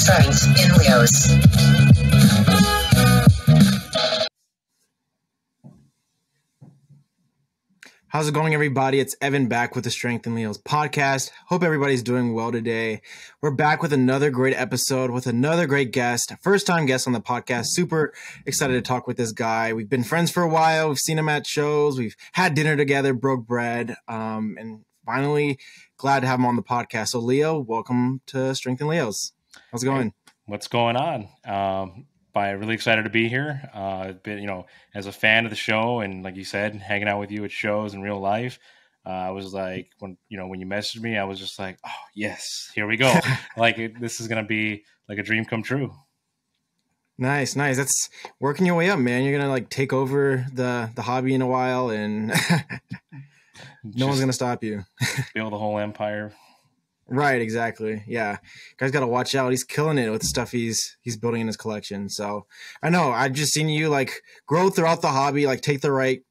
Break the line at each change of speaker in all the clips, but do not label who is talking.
Strength in Leos.
How's it going, everybody? It's Evan back with the Strength in Leos podcast. Hope everybody's doing well today. We're back with another great episode with another great guest, first-time guest on the podcast. Super excited to talk with this guy. We've been friends for a while. We've seen him at shows. We've had dinner together, broke bread, and finally glad to have him on the podcast. So, Leo, welcome to Strength in Leos. How's it going?
What's going on? Really excited to be here. As a fan of the show, and like you said, hanging out with you at shows in real life. I was like, when you messaged me, I was just like, oh yes, here we go. This is gonna be like a dream come true.
Nice. That's working your way up, man. You're gonna take over the hobby in a while, and no one's gonna stop you.
Build a whole empire.
Right, exactly. Yeah. Guy's got to watch out. He's killing it with the stuff he's building in his collection. So I know I've just seen you grow throughout the hobby, take the right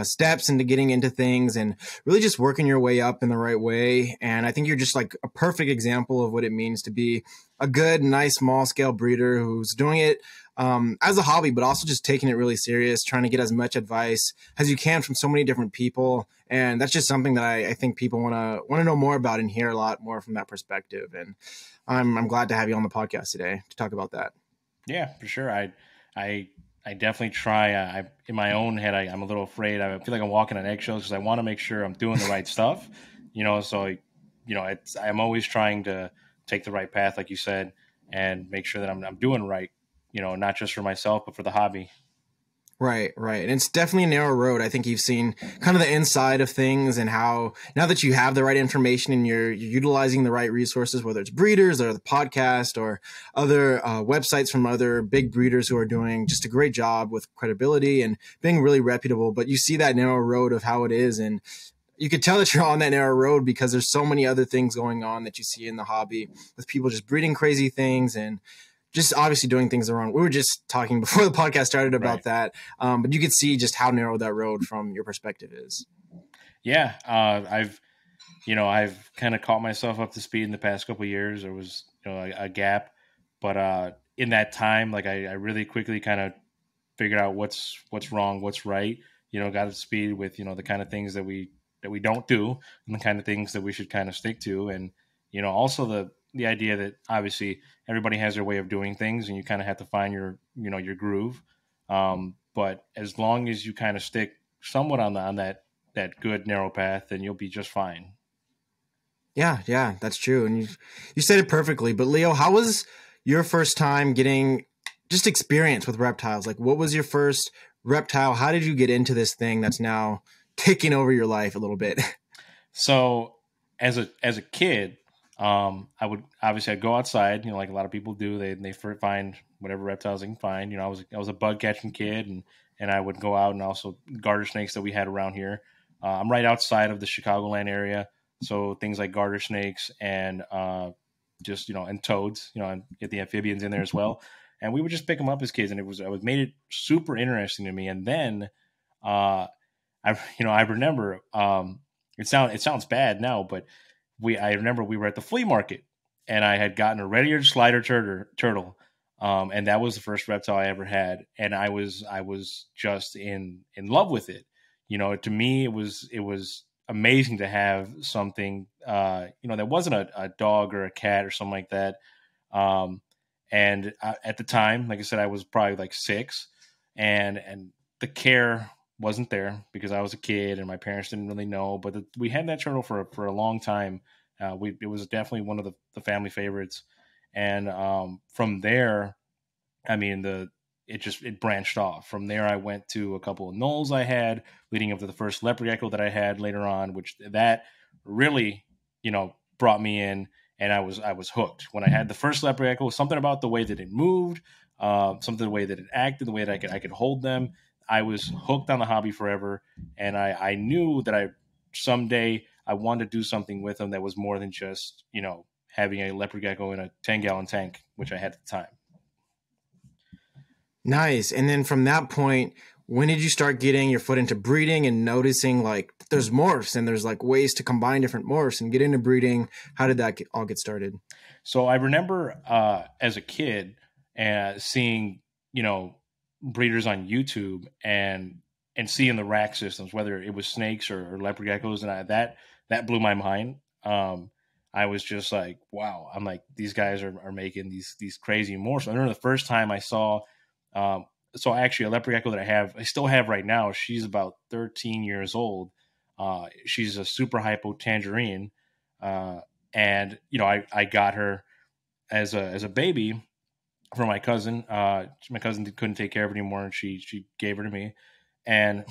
steps into getting into things and really just working your way up in the right way. And I think you're just a perfect example of what it means to be a good, nice, small scale breeder who's doing it as a hobby, but also just taking it really serious, trying to get as much advice as you can from so many different people. And that's just something that I think people want to know more about and hear a lot more from that perspective. And I'm glad to have you on the podcast today to talk about that.
Yeah, for sure. I definitely try. In my own head, I'm a little afraid. I feel like I'm walking on eggshells because I want to make sure I'm doing the right stuff. I'm always trying to take the right path, like you said, and make sure that I'm doing right. Not just for myself, but for the hobby.
Right. And it's definitely a narrow road. I think you've seen kind of the inside of things and how now that you have the right information and you're utilizing the right resources, whether it's breeders or the podcast or other websites from other big breeders who are doing just a great job with credibility and being really reputable. But you see that narrow road of how it is. And you could tell that you're on that narrow road because there's so many other things going on that you see in the hobby with people just breeding crazy things and just obviously doing things the wrong. We were just talking before the podcast started about that. But you could see just how narrow that road from your perspective is.
Yeah. I've kind of caught myself up to speed in the past couple of years. There was, a gap, but in that time, I really quickly kind of figured out what's wrong, what's right, got up to speed with, the kind of things that we don't do and the kind of things that we should kind of stick to. And, also the idea that obviously everybody has their way of doing things and you kind of have to find your groove. But as long as you kind of stick somewhat on that good narrow path, then you'll be just fine.
Yeah, that's true. And you said it perfectly, but Leo, how was your first time getting just experience with reptiles? What was your first reptile? How did you get into this thing that's now taking over your life a little bit? So
as a kid, I'd go outside, like a lot of people do. They find whatever reptiles they can find. I was a bug catching kid, and I would go out and also garter snakes that we had around here. I'm right outside of the Chicagoland area, so things like garter snakes and and toads. And get the amphibians in there as well. And we would just pick them up as kids, and it made it super interesting to me. And then I remember it sounds bad now, but I remember we were at the flea market and I had gotten a red-eared slider turtle. And that was the first reptile I ever had. And I was just in love with it. To me, it was amazing to have something, that wasn't a dog or a cat or something like that. At the time, like I said, I was probably 6 and the care wasn't there because I was a kid and my parents didn't really know, but we had that turtle for a long time. It was definitely one of the family favorites. And from there, it branched off. From there, I went to a couple of nulls I had leading up to the first leopard gecko that I had later on, which that really, brought me in, and I was hooked. When I had the first leopard gecko, something about the way that it moved, something the way that it acted, the way that I could hold them. I was hooked on the hobby forever, and I knew that someday I wanted to do something with them that was more than just, having a leopard gecko in a 10-gallon tank, which I had at the time.
Nice. And then from that point, when did you start getting your foot into breeding and noticing like there's morphs and there's like ways to combine different morphs and get into breeding? How did that all get started?
So I remember as a kid seeing, you know, breeders on YouTube and seeing the rack systems, whether it was snakes or leopard geckos, and that blew my mind. I was just like, wow! I'm like, these guys are making these crazy morphs. I remember the first time I saw, so actually a leopard gecko that I still have right now. She's about 13 years old. She's a super hypo tangerine. And you know, I got her as a baby from my cousin. My cousin couldn't take care of her anymore, and she gave her to me. And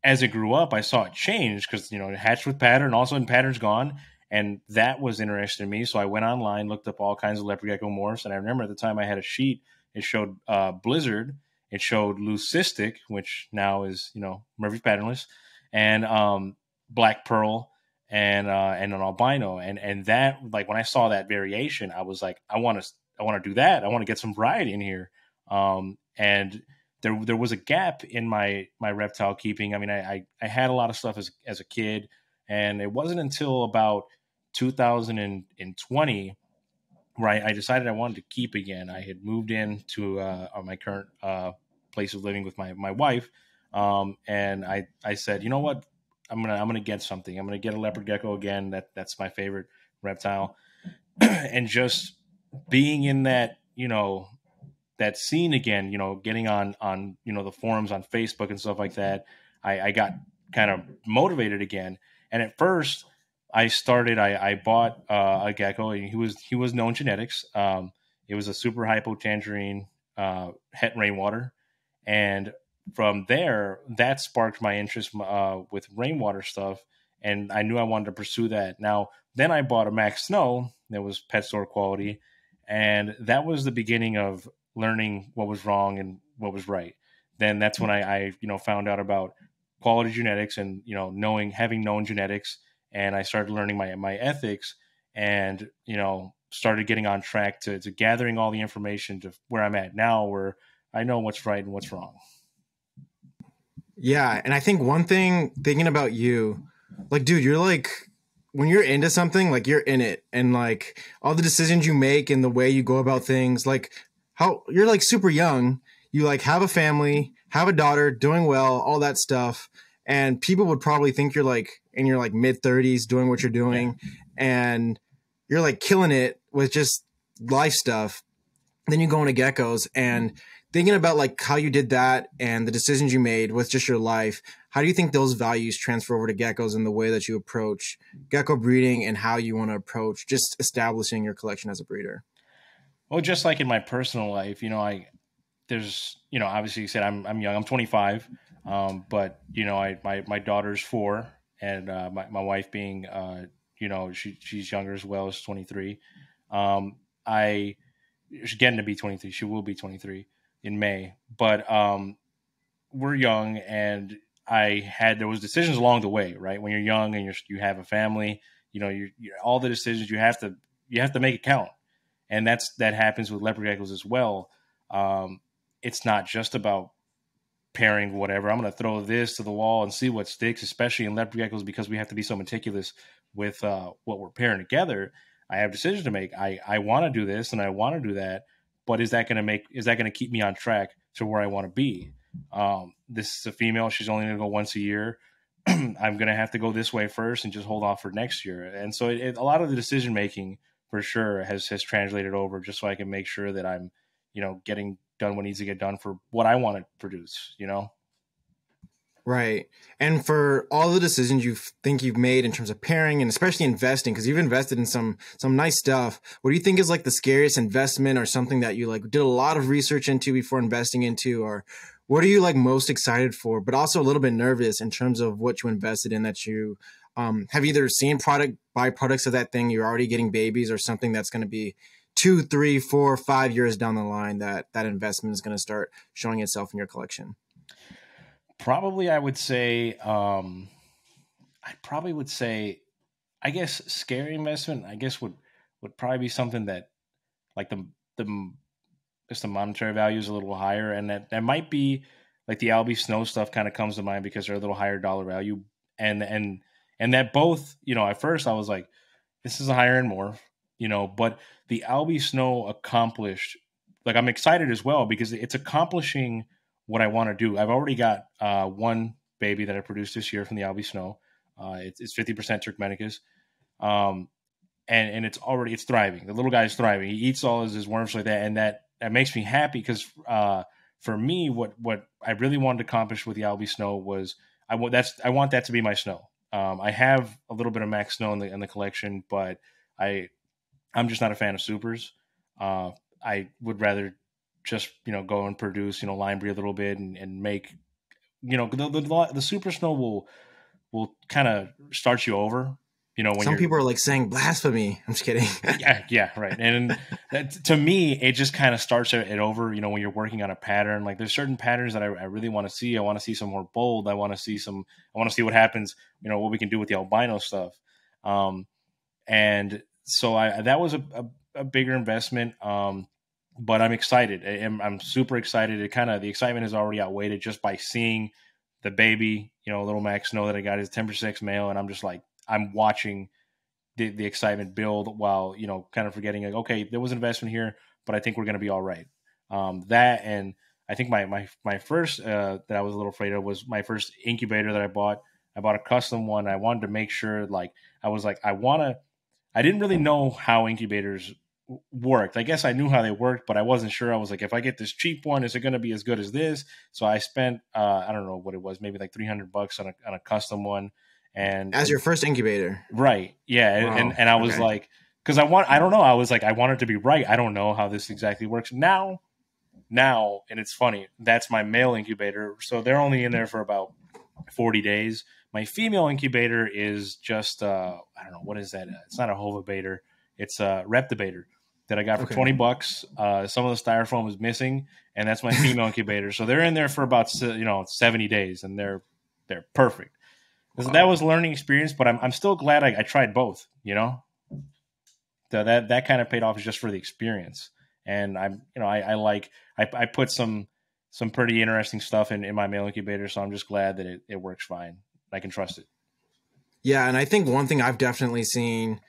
as it grew up, I saw it change because you know it hatched with pattern, all of a sudden pattern's gone, and that was interesting to me. So I went online, looked up all kinds of leopard gecko morphs, and I remember at the time I had a sheet. It showed Blizzard, it showed Leucistic, which now is you know Murphy patternless, and Black Pearl, and an albino, and that like when I saw that variation, I was like, I want to do that. I want to get some variety in here. And there was a gap in my reptile keeping. I mean, I had a lot of stuff as a kid, and it wasn't until about 2020 where I decided I wanted to keep again. I had moved into my current place of living with my wife, and I said, you know what, I'm gonna get something. I'm gonna get a leopard gecko again. That's my favorite reptile, and just being in that you know that scene again, you know, getting on you know the forums on Facebook and stuff like that, I got kind of motivated again. And at first, I bought a gecko, and he was known genetics. It was a super hypo tangerine het rainwater, and from there, that sparked my interest with rainwater stuff, and I knew I wanted to pursue that. Now, then I bought a Max Snow that was pet store quality, and that was the beginning of learning what was wrong and what was right. Then that's when I you know found out about quality genetics and you know knowing having known genetics, and I started learning my ethics, and you know started getting on track to gathering all the information to where I'm at now, where I know what's right and what's wrong.
Yeah, and I think one thing thinking about you, like, dude, you're like when you're into something, like you're in it, and like all the decisions you make and the way you go about things, like how you're like super young, you like have a family, have a daughter, doing well, all that stuff, and people would probably think you're like in your like mid 30s doing what you're
Yeah.
doing, and you're like killing it with just life stuff. Then you go into geckos and thinking about like how you did that and the decisions you made with just your life, how do you think those values transfer over to geckos in the way that you approach gecko breeding and how you want to approach just establishing your collection as a breeder?
Well, just like in my personal life, you know, there's you know obviously you said I'm young, I'm 25, but you know my daughter's 4, and my wife being you know she's younger as well, as 23. I She's getting to be 23. She will be 23 in May, but we're young, and there was decisions along the way, right? When you're young and you have a family, you know, you all the decisions you have to make it count, and that happens with leopard geckos as well. Um, it's not just about pairing whatever. I'm going to throw this to the wall and see what sticks, especially in leopard geckos because we have to be so meticulous with what we're pairing together. I have decisions to make. I want to do this and I want to do that, but is that going to keep me on track to where I want to be? This is a female. She's only going to go once a year. I'm going to have to go this way first and just hold off for next year. And so a lot of the decision making for sure has translated over just so I can make sure that I'm, you know, getting done what needs to get done for what I want to produce, you know?
Right. And for all the decisions you think you've made in terms of pairing and especially investing, because you've invested in some nice stuff, what do you think is like the scariest investment or something that you like did a lot of research into before investing into, or what are you like most excited for, but also a little bit nervous in terms of what you invested in that you have either seen byproducts of that thing, you're already getting babies, or something that's going to be 2, 3, 4, 5 years down the line that investment is going to start showing itself in your collection?
Probably I would say, I probably would say, I guess scary investment, I guess would probably be something that like the just the monetary value is a little higher, and that might be like the Albie Snow stuff kind of comes to mind because they're a little higher dollar value, and that both, you know, at first I was like, this is a higher end morph, you know, but the Albie Snow accomplished, like I'm excited as well because it's accomplishing what I want to do. I've already got one baby that I produced this year from the Albie Snow. It's 50% Turkmenicus. And it's thriving. The little guy's thriving. He eats all his worms like that. And that makes me happy because for me, what I really wanted to accomplish with the Albie Snow was I want that to be my snow. I have a little bit of Max Snow in the collection, but I'm just not a fan of supers. I would rather just, you know, go and produce, you know, line breed a little bit and make, you know, the super snow will kind of start you over. You know, when
some people are like saying blasphemy. I'm just kidding.
yeah, right. And that, to me, it just kind of starts it over. You know, when you're working on a pattern, like there's certain patterns that I really want to see. I want to see some more bold. I want to see what happens. You know, what we can do with the albino stuff. And so that was a bigger investment. But I'm excited. I'm super excited. The excitement is already outweighed just by seeing the baby, you know, little Max Snow that I got is 10% male, and I'm just like, I'm watching the excitement build while, you know, kind of forgetting like, okay, there was an investment here, but I think we're going to be all right. That, and I think my first that I was a little afraid of was my first incubator that I bought. I bought a custom one. I wanted to make sure, like, I didn't really know how incubators worked. I guess I knew how they worked, but I wasn't sure. I was like, if I get this cheap one, is it going to be as good as this? So I spent, I don't know what it was, maybe like $300 on a custom one. And
as your first incubator,
right? Yeah, wow. and I was like, because I don't know. I was like, I want it to be right. I don't know how this exactly works now, and it's funny. That's my male incubator, so they're only in there for about 40 days. My female incubator is just I don't know, what is that? It's not a hovabator. It's a reptibator that I got for $20. Some of the styrofoam is missing, and that's my female incubator. So they're in there for about 70 days, and they're perfect. Wow. That was a learning experience, but I'm still glad I tried both. You know, that kind of paid off just for the experience. And I put some pretty interesting stuff in my male incubator, so I'm just glad that it works fine. I can trust it.
Yeah, and I think one thing I've definitely seen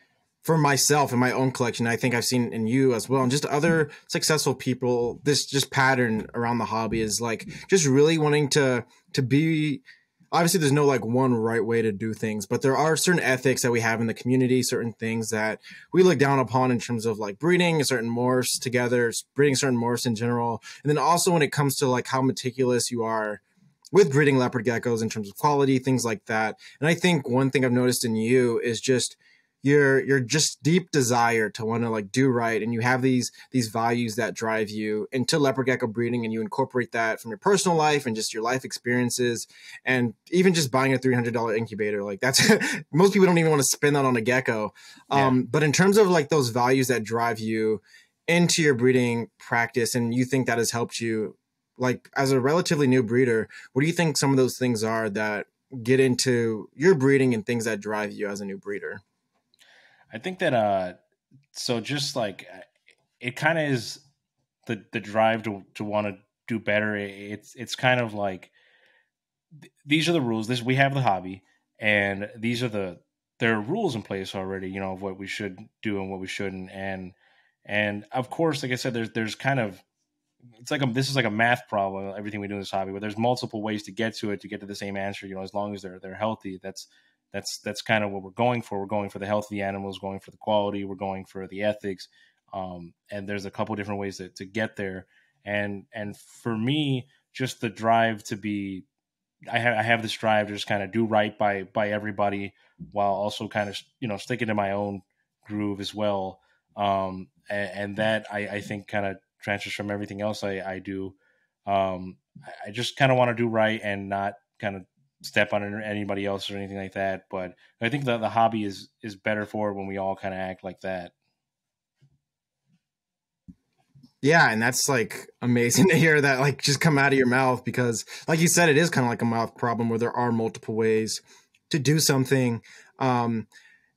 for myself in my own collection, I think I've seen in you as well, and just other successful people, this just pattern around the hobby is like just really wanting to be. Obviously, there's no like one right way to do things, but there are certain ethics that we have in the community, certain things that we look down upon in terms of like breeding certain morphs together, breeding certain morphs in general. And then also when it comes to like how meticulous you are with breeding leopard geckos in terms of quality, things like that. And I think one thing I've noticed in you is just your just deep desire to want to like do right, and you have these values that drive you into leopard gecko breeding, and you incorporate that from your personal life and just your life experiences, and even just buying a $300 incubator, like that's most people don't even want to spend that on a gecko. But in terms of like those values that drive you into your breeding practice, and you think that has helped you like as a relatively new breeder, what do you think some of those things are that get into your breeding and things that drive you as a new breeder?
I think that so just like it kind of is the drive to want to do better. It's kind of like these are the rules. We have the hobby, and these are there are rules in place already, you know, of what we should do and what we shouldn't. And of course, like I said, there's kind of this is like a math problem, everything we do in this hobby, where there's multiple ways to get to the same answer, you know, as long as they're healthy. That's kind of what we're going for. We're going for the health of the animals, going for the quality, we're going for the ethics. And there's a couple different ways to get there. And for me, just the drive to be, I have this drive to just kind of do right by everybody, while also kind of, you know, sticking to my own groove as well. And that I think kind of transfers from everything else I do. I just kind of want to do right and not kind of step on anybody else or anything like that. But I think the hobby is better for it when we all kind of act like that.
Yeah, and that's like amazing to hear that like just come out of your mouth, because like you said, it is kind of like a mouth problem where there are multiple ways to do something. And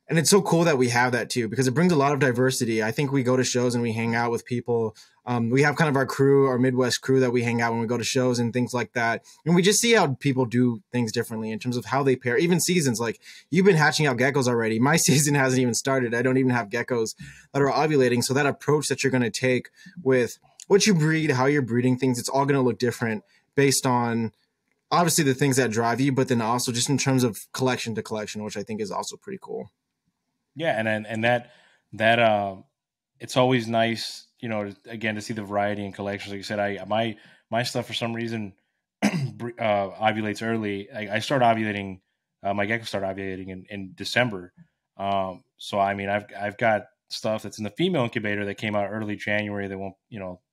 it's so cool that we have that too, because it brings a lot of diversity. I think we go to shows and we hang out with people We have kind of our crew, our Midwest crew that we hang out when we go to shows and things like that. And we just see how people do things differently in terms of how they pair, even seasons. Like you've been hatching out geckos already. My season hasn't even started. I don't even have geckos that are ovulating. So that approach that you're going to take with what you breed, how you're breeding things, it's all going to look different based on obviously the things that drive you, but then also just in terms of collection to collection, which I think is also pretty cool.
Yeah. And that it's always nice, again, to see the variety and collections. Like you said, my stuff for some reason ovulates early. I start ovulating, my geckos start ovulating in December. So I mean, I've got stuff that's in the female incubator that came out early January. That won't,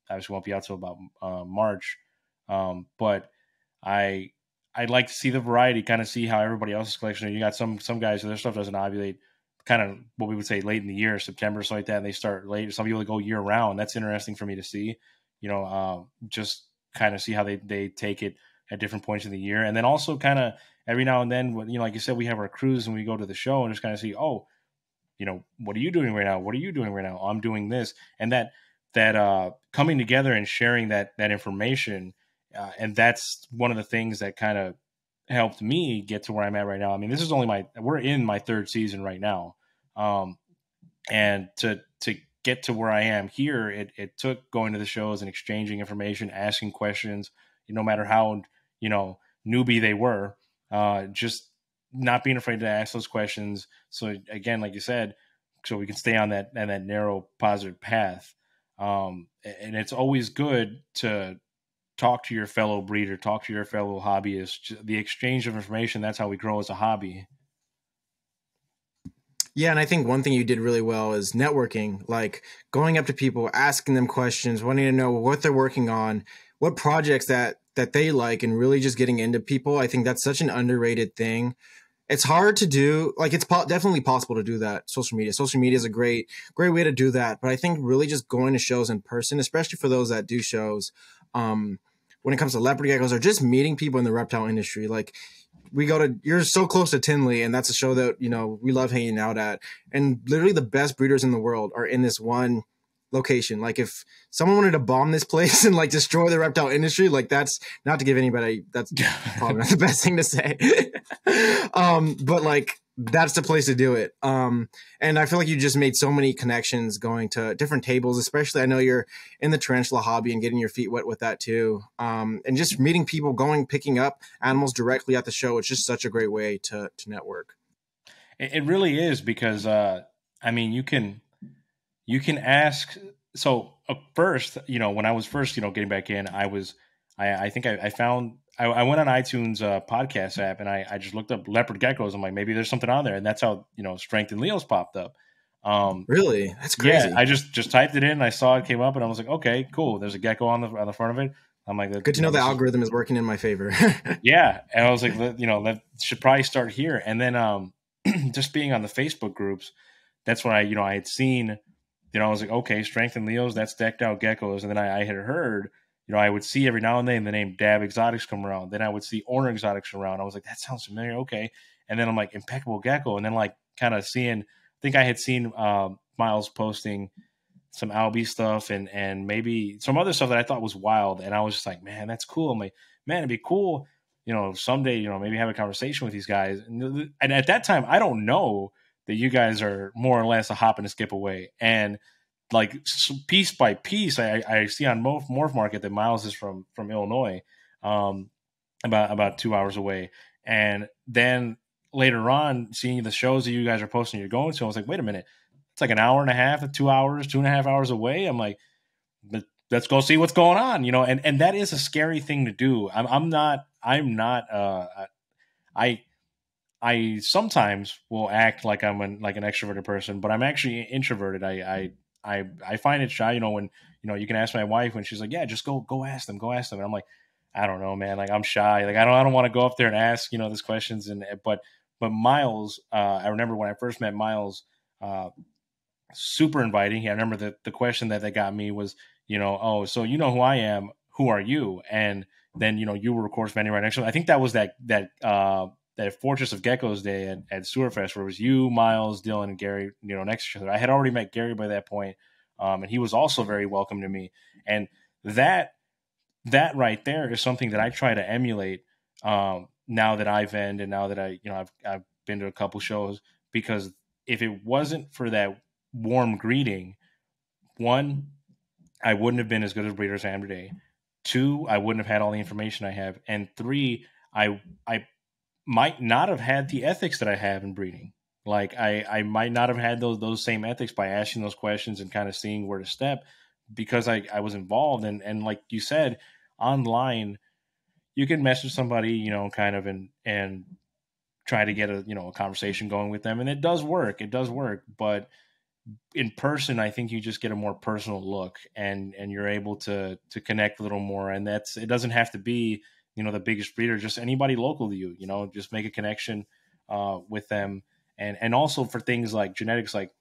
obviously won't be out till about March. But I'd like to see the variety, kind of see how everybody else's collection. You got some guys, their stuff doesn't ovulate kind of what we would say late in the year, September, something like that. And they start later. Some people go year round. That's interesting for me to see, just kind of see how they take it at different points in the year. And then also kind of every now and then, like you said, we have our cruise and we go to the show and just kind of see, oh, what are you doing right now? What are you doing right now? Oh, I'm doing this. And that coming together and sharing that information. And that's one of the things that kind of helped me get to where I'm at right now. I mean, this is we're in my third season right now. And to get to where I am here, it took going to the shows and exchanging information, asking questions, no matter how, newbie they were, just not being afraid to ask those questions. So again, like you said, so we can stay on that narrow positive path. And it's always good to talk to your fellow breeder, talk to your fellow hobbyist. The exchange of information, that's how we grow as a hobby.
Yeah, and I think one thing you did really well is networking, like going up to people, asking them questions, wanting to know what they're working on, what projects that they like, and really just getting into people. I think that's such an underrated thing. It's hard to do. Like it's definitely possible to do that. Social media is a great way to do that. But I think really just going to shows in person, especially for those that do shows, when it comes to leopard geckos or just meeting people in the reptile industry, like you're so close to Tinley, and that's a show that, we love hanging out at. And literally the best breeders in the world are in this one location. Like if someone wanted to bomb this place and like destroy the reptile industry, like that's not to give anybody, that's probably not the best thing to say. But like that's the place to do it. And I feel like you just made so many connections going to different tables, especially I know you're in the tarantula hobby and getting your feet wet with that too. And just meeting people, picking up animals directly at the show. It's just such a great way to network.
It really is because, I mean, you can ask. So first, when I was first, getting back in, I think I found, I went on iTunes podcast app and I just looked up leopard geckos. I'm like, maybe there's something on there. And that's how, Strength and Leos popped up.
Really? That's crazy.
Yeah, I just typed it in and I saw it came up and I was like, okay, cool. There's a gecko on the front of it. I'm like,
good to know the algorithm is working in my favor.
Yeah. And I was like, that should probably start here. And then just being on the Facebook groups, that's when I had seen, I was like, okay, Strength and Leos, that's decked out geckos. And then I had heard, I would see every now and then the name Dab Exotics come around. Then I would see Orner Exotics around. I was like, that sounds familiar. Okay. And then I'm like, Impeccable Gecko. And then like kind of seeing, I think I had seen Miles posting some Albie stuff and maybe some other stuff that I thought was wild. And I was just like, man, that's cool. I'm like, man, it'd be cool, someday, maybe have a conversation with these guys. And at that time, I don't know that you guys are more or less a hop and a skip away. And like piece by piece, I see on Morph Market that Miles is from Illinois, about 2 hours away. And then later on, seeing the shows that you guys are posting, you're going to, I was like, wait a minute, it's like an hour and a half, 2 hours, 2.5 hours away. I'm like, let's go see what's going on, and that is a scary thing to do. I sometimes will act like I'm an extroverted person, but I'm actually introverted. I find it shy, when, you can ask my wife when she's like, yeah, just go ask them. And I'm like, I don't know, man. Like I'm shy. Like I don't want to go up there and ask, these questions. But Miles, I remember when I first met Miles, super inviting. I remember the question that got me was, oh, so who I am, who are you? And then, you were of course standing right next to me. I think that was that Fortress of Geckos day at Sewerfest where it was you, Miles, Dylan, and Gary, next to each other. I had already met Gary by that point. And he was also very welcome to me. And that right there is something that I try to emulate now that I vend and now that I've been to a couple shows, because if it wasn't for that warm greeting, one, I wouldn't have been as good as a breeder as I am today. Two, I wouldn't have had all the information I have. And three, I might not have had the ethics that I have in breeding. Like I might not have had those same ethics by asking those questions and kind of seeing where to step, because I was involved. And like you said, online, you can message somebody, kind of and try to get a conversation going with them. And it does work. It does work. But in person, I think you just get a more personal look, and you're able to connect a little more. And it doesn't have to be, the biggest breeder, just anybody local to you, just make a connection with them. And also for things like genetics, like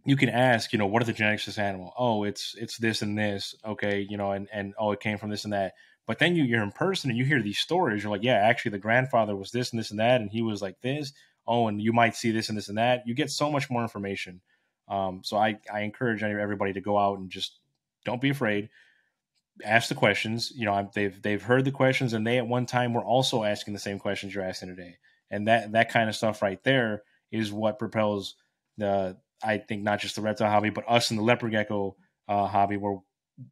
you can ask, what are the genetics of this animal? Oh, it's this and this. Okay. And oh, it came from this and that. But then you're in person and you hear these stories. You're like, yeah, actually the grandfather was this and this and that. And he was like this. Oh, and you might see this and this and that. You get so much more information. So I encourage everybody to go out and just don't be afraid. Ask the questions. They've heard the questions, and they at one time were also asking the same questions you're asking today. And that kind of stuff right there is what propels I think not just the reptile hobby, but us in the leopard gecko hobby, where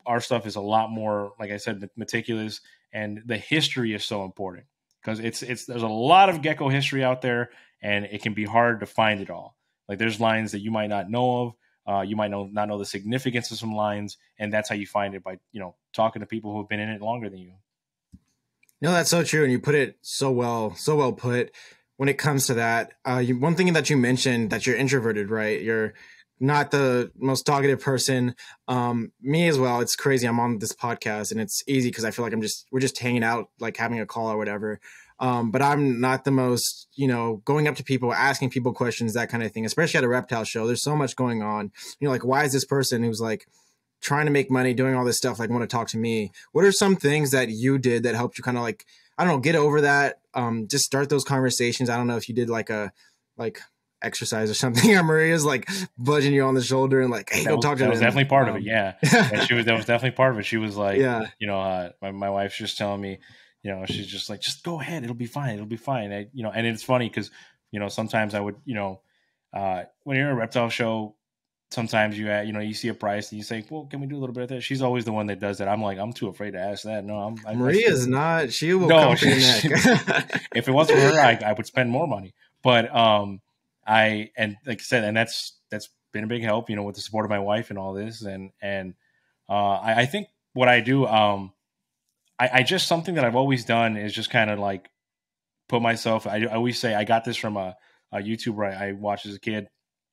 our stuff is a lot more, like I said, meticulous, and the history is so important, because there's a lot of gecko history out there, and it can be hard to find it all. Like there's lines that you might not know of. You might not know the significance of some lines, and that's how you find it, by talking to people who have been in it longer than you.
No, that's so true, and you put it so well put. When it comes to that, one thing that you mentioned, that you're introverted, right? You're not the most talkative person. Me as well. It's crazy. I'm on this podcast, and it's easy because I feel like we're just hanging out, like having a call or whatever. But I'm not the most, going up to people, asking people questions, that kind of thing, especially at a reptile show. There's so much going on. Like, why is this person who's like trying to make money, doing all this stuff, like want to talk to me? What are some things that you did that helped you kind of like, I don't know, get over that? Just start those conversations. I don't know if you did like exercise or something, or Maria's like budging you on the shoulder and like, hey, go talk to them.
That was definitely part of it. Yeah. That was definitely part of it. She was like,
yeah,
my wife's just telling me, she's just like, just go ahead. It'll be fine. It'll be fine. And it's funny because, sometimes I would, when you're at a reptile show, sometimes you see a price and you say, well, can we do a little bit of that? She's always the one that does that. I'm like, I'm too afraid to ask that. No,
Maria's not. She will come for your neck.
If it wasn't for her, I would spend more money. But and like I said, and that's been a big help, with the support of my wife and all this. And I think what I do, I just, something that I've always done is just kind of like put myself, I always say, I got this from a YouTuber I watched as a kid.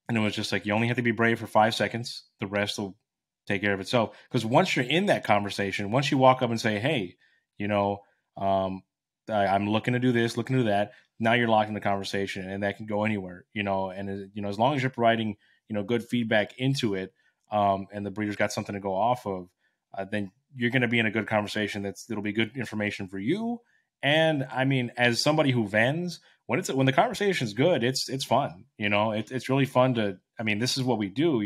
And it was just like, you only have to be brave for 5 seconds. The rest will take care of itself. Because once you're in that conversation, once you walk up and say, hey, I'm looking to do this, looking to do that, now you're locked in the conversation, and that can go anywhere, and, as long as you're providing, good feedback into it, and the breeder's got something to go off of, then you're going to be in a good conversation. It'll be good information for you. And I mean, as somebody who vends, when the conversation is good, it's fun. It's really fun this is what we do.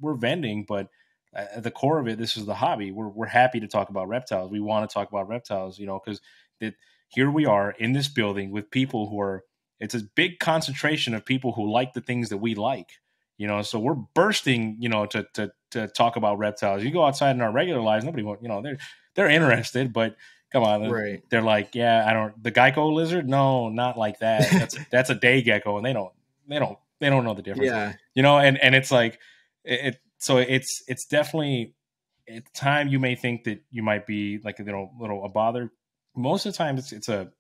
We're vending, but at the core of it, this is the hobby. We're happy to talk about reptiles. We want to talk about reptiles, because here we are in this building with people it's a big concentration of people who like the things that we like. So we're bursting, to talk about reptiles. You go outside in our regular lives, nobody wants, they're interested, but come on,
right?
They're like, yeah, the gecko lizard, no, not like that. That's a day gecko, and they don't know the difference.
Yeah,
and it's like so it's definitely, at the time you may think that you might be like a bother. Most of the time, it's a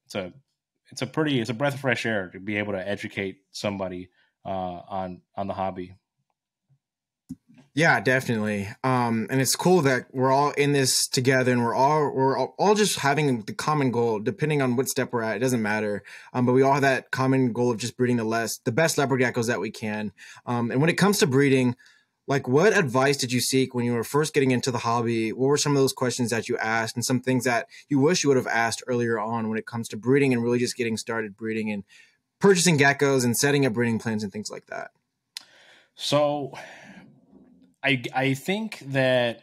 breath of fresh air to be able to educate somebody on the hobby.
Yeah, definitely. And it's cool that we're all in this together, and we're all just having the common goal. Depending on what step we're at, it doesn't matter. But we all have that common goal of just breeding the best leopard geckos that we can. And when it comes to breeding, like, what advice did you seek when you were first getting into the hobby? What were some of those questions that you asked, and some things that you wish you would have asked earlier on when it comes to breeding and really just getting started breeding and purchasing geckos and setting up breeding plans and things like that?
So I think that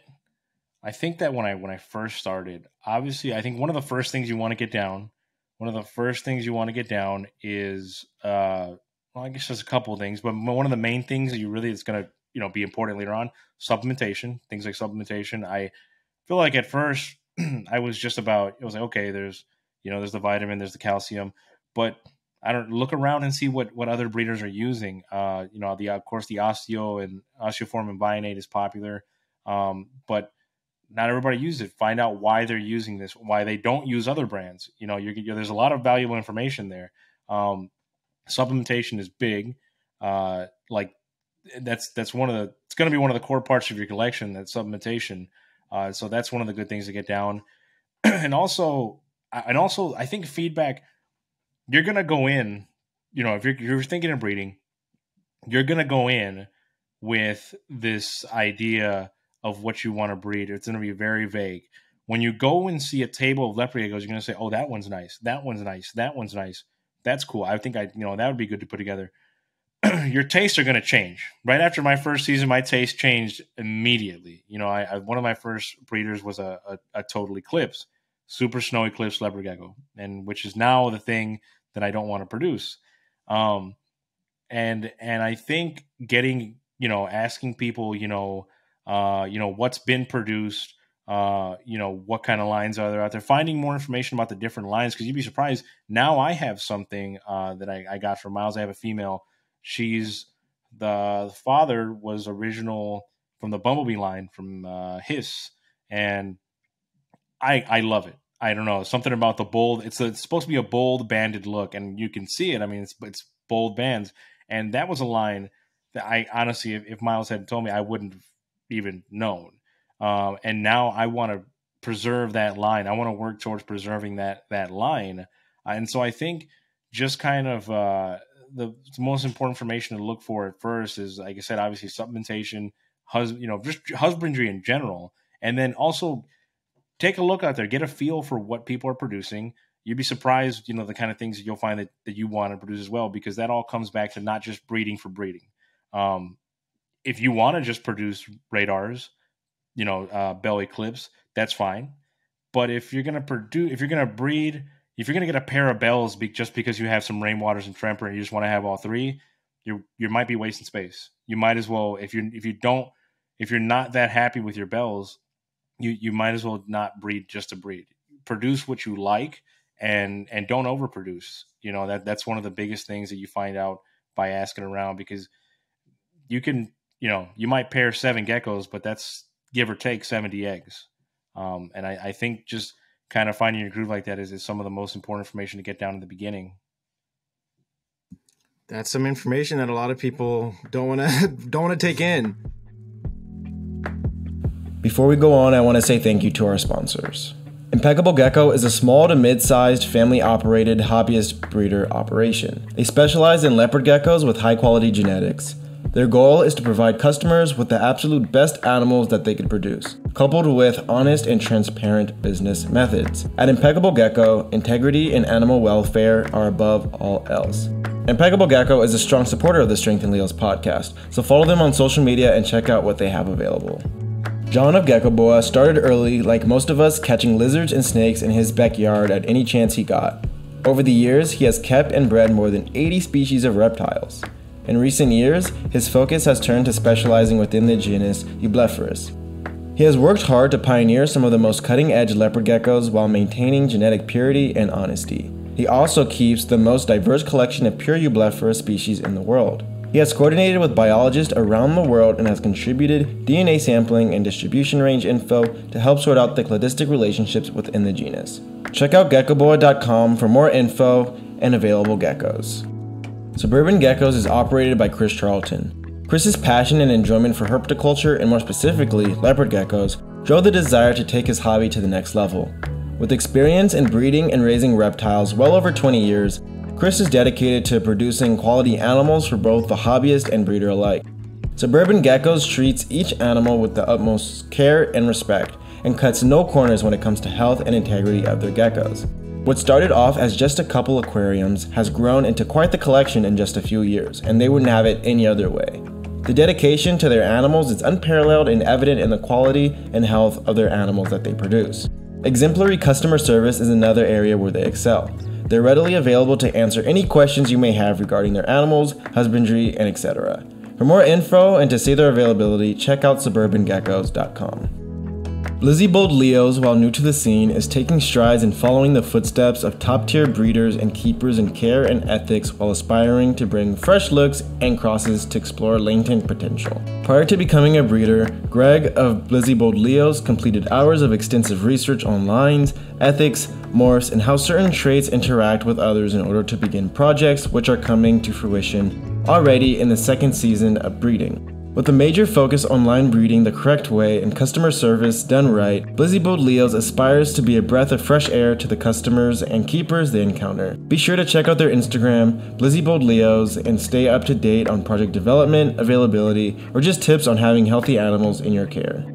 when I first started, obviously, I think one of the first things you want to get down, is well, I guess there's a couple of things, but one of the main things that it's going to be important later on, supplementation. Things like supplementation. I feel like at first I was just about, it was like, okay, there's the vitamin, there's the calcium, but I don't look around and see what other breeders are using. Of course the osteoform and bionate is popular, but not everybody uses it. Find out why they're using this, why they don't use other brands. There's a lot of valuable information there. Supplementation is big. Like that's one of the, it's going to be one of the core parts of your collection, that supplementation. So that's one of the good things to get down. and also I think feedback, you're going to go in, if you're thinking of breeding, you're going to go in with this idea of what you want to breed. It's going to be very vague. When you go and see a table of leopard geckos, you're going to say, oh, that one's nice. That one's nice. That one's nice. That's cool. I think that would be good to put together. Your tastes are going to change. Right after my first season, my taste changed immediately. One of my first breeders was a total eclipse, super snow eclipse leopard gecko, and which is now the thing that I don't want to produce. And I think getting, asking people, what's been produced, what kind of lines are there out there, finding more information about the different lines, because you'd be surprised. Now I have something that I got from Miles. I have a female. She's the father was original from the Bumblebee line from Hiss, and I love it. I don't know, something about the bold. It's supposed to be a bold banded look, and you can see it. I mean, it's bold bands, and that was a line that I honestly, if Miles hadn't told me, I wouldn't have even known. And now I want to preserve that line. I want to work towards preserving that line. And so I think just kind of the most important information to look for at first is, like I said, obviously supplementation, just husbandry in general. And then also take a look out there, get a feel for what people are producing. You'd be surprised, the kind of things that you'll find that you want to produce as well, because that all comes back to not just breeding for breeding. If you want to just produce radars, bell eclipse, that's fine. But if you're going to breed, if you're going to get a pair of bells just because you have some rainwaters and tremper and you just want to have all three, you might be wasting space. You might as well, if you're not that happy with your bells, you might as well not breed just to breed. Produce what you like and don't overproduce. That's one of the biggest things that you find out by asking around, because you can, you might pair 7 geckos, but that's give or take 70 eggs. And I think just kind of finding your groove like that is some of the most important information to get down in the beginning.
That's some information that a lot of people don't want to take in.
Before we go on, I want to say thank you to our sponsors. Impeccable Gecko is a small to mid-sized family-operated hobbyist breeder operation. They specialize in leopard geckos with high-quality genetics. Their goal is to provide customers with the absolute best animals that they could produce, coupled with honest and transparent business methods. At Impeccable Gecko, integrity and animal welfare are above all else. Impeccable Gecko is a strong supporter of the Strength and Leos podcast, so follow them on social media and check out what they have available. John of Gecko Boa started early, like most of us, catching lizards and snakes in his backyard at any chance he got. Over the years, he has kept and bred more than 80 species of reptiles. In recent years, his focus has turned to specializing within the genus Eublepharus. He has worked hard to pioneer some of the most cutting-edge leopard geckos while maintaining genetic purity and honesty. He also keeps the most diverse collection of pure Eublepharus species in the world. He has coordinated with biologists around the world and has contributed DNA sampling and distribution range info to help sort out the cladistic relationships within the genus. Check out geckoboa.com for more info and available geckos. Suburban Geckos is operated by Chris Charlton. Chris's passion and enjoyment for herpetoculture, and more specifically leopard geckos, drove the desire to take his hobby to the next level. With experience in breeding and raising reptiles well over 20 years, Chris is dedicated to producing quality animals for both the hobbyist and breeder alike. Suburban Geckos treats each animal with the utmost care and respect, and cuts no corners when it comes to health and integrity of their geckos. What started off as just a couple aquariums has grown into quite the collection in just a few years, and they wouldn't have it any other way. The dedication to their animals is unparalleled and evident in the quality and health of their animals that they produce. Exemplary customer service is another area where they excel. They're readily available to answer any questions you may have regarding their animals, husbandry, and etc. For more info and to see their availability, check out suburbangeckos.com. Blizzy-Bold Leos, while new to the scene, is taking strides in following the footsteps of top-tier breeders and keepers in care and ethics while aspiring to bring fresh looks and crosses to explore latent potential. Prior to becoming a breeder, Greg of Blizzy-Bold Leos completed hours of extensive research on lines, ethics, morphs, and how certain traits interact with others in order to begin projects which are coming to fruition already in the second season of breeding. With a major focus on line breeding the correct way and customer service done right, Blizzy-Bold Leos aspires to be a breath of fresh air to the customers and keepers they encounter. Be sure to check out their Instagram, Blizzy-Bold Leos, and stay up to date on project development, availability, or just tips on having healthy animals in your care.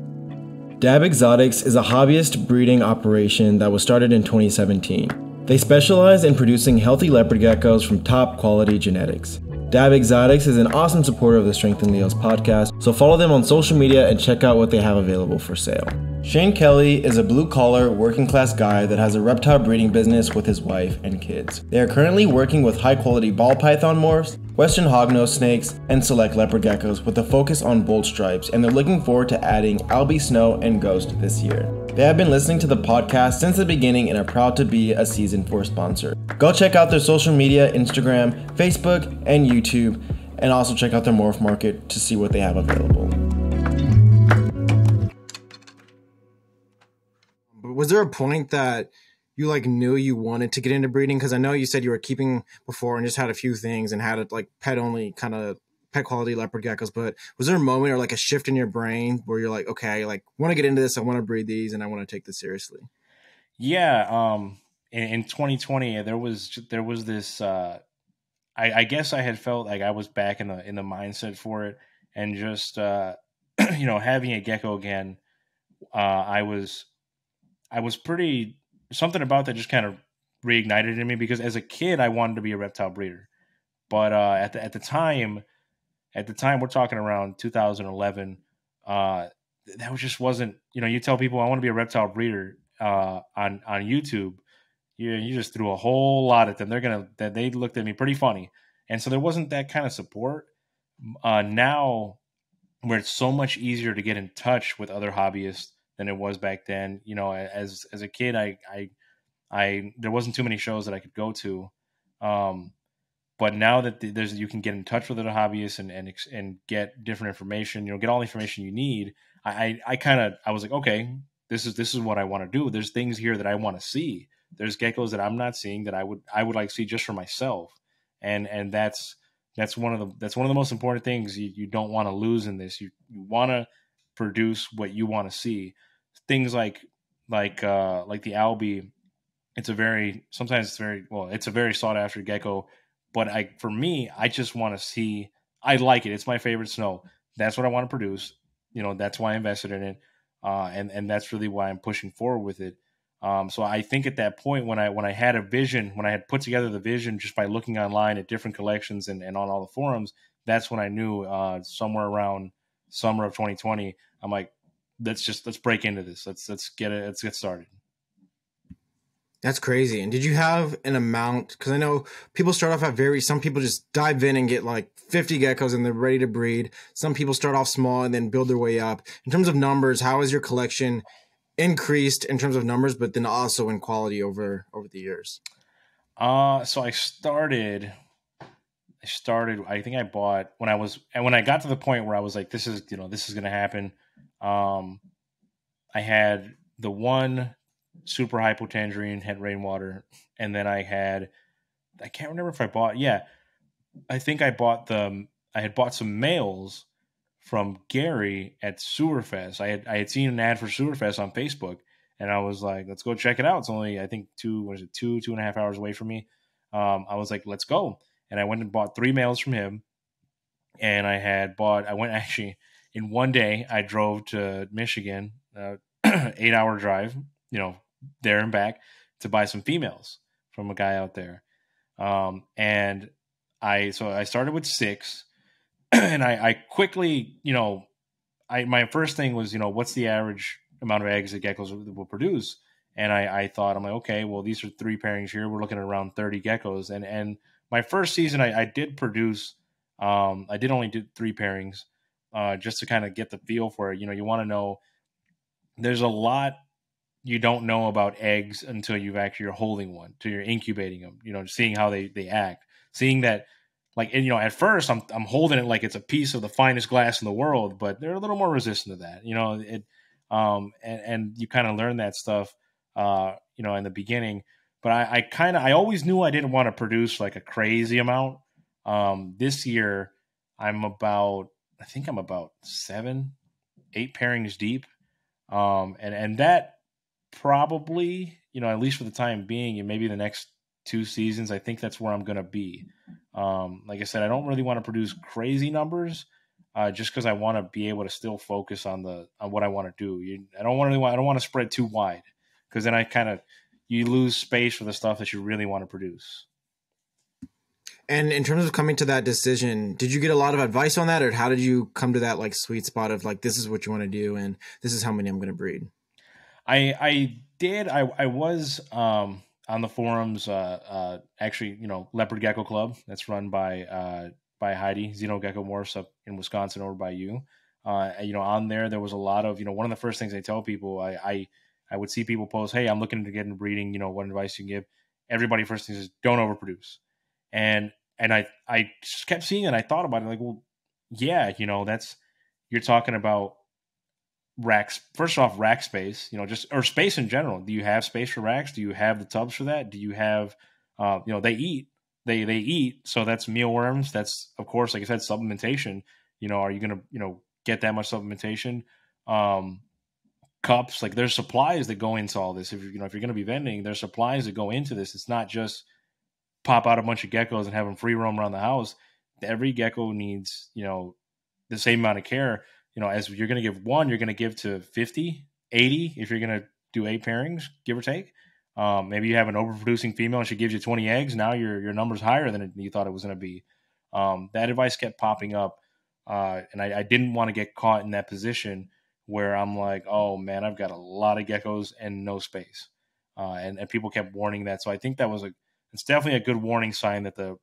Dab Exotics is a hobbyist breeding operation that was started in 2017. They specialize in producing healthy leopard geckos from top quality genetics. Dab Exotics is an awesome supporter of the Strength in Leos podcast, so follow them on social media and check out what they have available for sale. Shane Kelly is a blue-collar, working-class guy that has a reptile breeding business with his wife and kids. They are currently working with high-quality ball python morphs, western hognose snakes, and select leopard geckos with a focus on bold stripes, and they're looking forward to adding Albie Snow and Ghost this year. They have been listening to the podcast since the beginning and are proud to be a Season 4 sponsor. Go check out their social media, Instagram, Facebook, and YouTube, and also check out their morph market to see what they have available.
Was there a point that you knew you wanted to get into breeding? Because I know you said you were keeping before and just had a few things and had it pet only kind of pet quality leopard geckos, but was there a moment or a shift in your brain where you're like, okay, want to get into this, I want to breed these, and I want to take this seriously?
Yeah. In 2020, there was this. I guess I had felt like I was back in the mindset for it, and just having a gecko again. I was pretty, something about that just kind of reignited in me, because as a kid I wanted to be a reptile breeder, but at the time we're talking around 2011, that just wasn't, you tell people I want to be a reptile breeder on YouTube, you just threw a whole lot at them. They looked at me pretty funny, and so there wasn't that kind of support. Now, where it's so much easier to get in touch with other hobbyists than it was back then. As a kid, I there wasn't too many shows that I could go to. But now that you can get in touch with other hobbyists and get different information, get all the information you need. I was like, okay, this is what I want to do. There's things here that I want to see. There's geckos that I'm not seeing that I would like to see just for myself. And that's one of the most important things you don't want to lose in this. You want to produce what you want to see. Things like the Albie, it's a very sought after gecko, but for me, I just want to see, I like it. It's my favorite snow. That's what I want to produce. That's why I invested in it. And that's really why I'm pushing forward with it. So I think at that point when I had a vision, when I had put together the vision just by looking online at different collections and on all the forums, that's when I knew somewhere around summer of 2020, I'm like, let's break into this. Let's get started.
That's crazy. And did you have an amount? Because I know people start off at some people just dive in and get 50 geckos and they're ready to breed. Some people start off small and then build their way up. In terms of numbers, how has your collection increased in terms of numbers, but then also in quality over the years?
So I started, I think I bought when I got to the point where I was like, this is going to happen. I had the one super hypotangerine had rainwater, and then I can't remember if I bought, I think I had bought some males from Gary at Sewerfest. I had seen an ad for Sewerfest on Facebook, and I was like, let's go check it out. It's only, I think 2.5 hours away from me. I was like, let's go. And I went and bought 3 males from him. And I went actually in one day, I drove to Michigan, 8-hour drive, there and back, to buy some females from a guy out there. And I started with 6. and I quickly, my first thing was, what's the average amount of eggs that geckos will produce? And I thought, I'm like, okay, well, these are 3 pairings here. We're looking at around 30 geckos. And my first season, I did produce, I did only do 3 pairings, just to kind of get the feel for it. You want to know, there's a lot you don't know about eggs until you're holding one, till you're incubating them, seeing how they act, seeing that, like, and at first I'm holding it like it's a piece of the finest glass in the world, but they're a little more resistant to that, and you kind of learn that stuff, in the beginning. But I always knew I didn't want to produce like a crazy amount. This year I think I'm about 7, 8 pairings deep. And that probably, at least for the time being, and maybe the next 2 seasons, I think that's where I'm going to be. Like I said, I don't really want to produce crazy numbers, just because I want to be able to still focus on what I want to do. I don't want to spread too wide, because then you lose space for the stuff that you really want to produce.
And in terms of coming to that decision, did you get a lot of advice on that, or how did you come to that like sweet spot of like, this is what you want to do and this is how many I'm going to breed?
I did. I was on the forums, actually, Leopard Gecko Club, that's run by Heidi, Xeno Gecko Morphs up in Wisconsin over by you. On there was a lot of, one of the first things I tell people, I would see people post, hey, I'm looking to get into breeding, what advice you can give. Everybody first thing is don't overproduce. And I just kept seeing it. And I thought about it like, well, yeah, you're talking about racks. First off, rack space, or space in general. Do you have space for racks? Do you have the tubs for that? Do you have, they eat, they eat. So that's mealworms. That's, of course, like I said, supplementation. Are you going to, get that much supplementation? Cups, like there's supplies that go into all this. If you're going to be vending, there's supplies that go into this. It's not just pop out a bunch of geckos and have them free roam around the house. Every gecko needs, the same amount of care. As you're going to give one, you're going to give to 50, 80, if you're going to do 8 pairings, give or take. Maybe you have an overproducing female and she gives you 20 eggs. Now your number's higher than you thought it was going to be. That advice kept popping up. And I didn't want to get caught in that position where I'm like, oh man, I've got a lot of geckos and no space. And people kept warning that. So I think it's definitely a good warning sign that that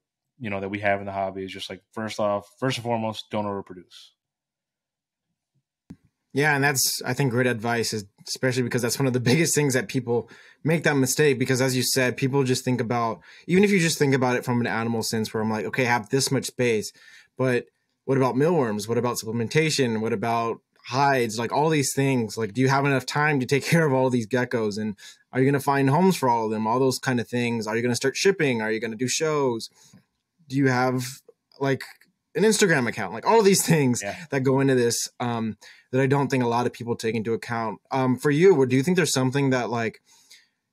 we have in the hobby is just like, first and foremost, don't overproduce.
Yeah, and that's, I think, great advice, especially because that's one of the biggest things that people make that mistake. Because as you said, people just think about, even if you just think about it from an animal sense, where I'm like, okay, I have this much space, but what about mealworms? What about supplementation? What about hides? Like all these things. Like, do you have enough time to take care of all these geckos? And are you going to find homes for all of them? All those kind of things. Are you going to start shipping? Are you going to do shows? Do you have like an Instagram account? Like all of these things that go into this, that I don't think a lot of people take into account. For you, do you think there's something that like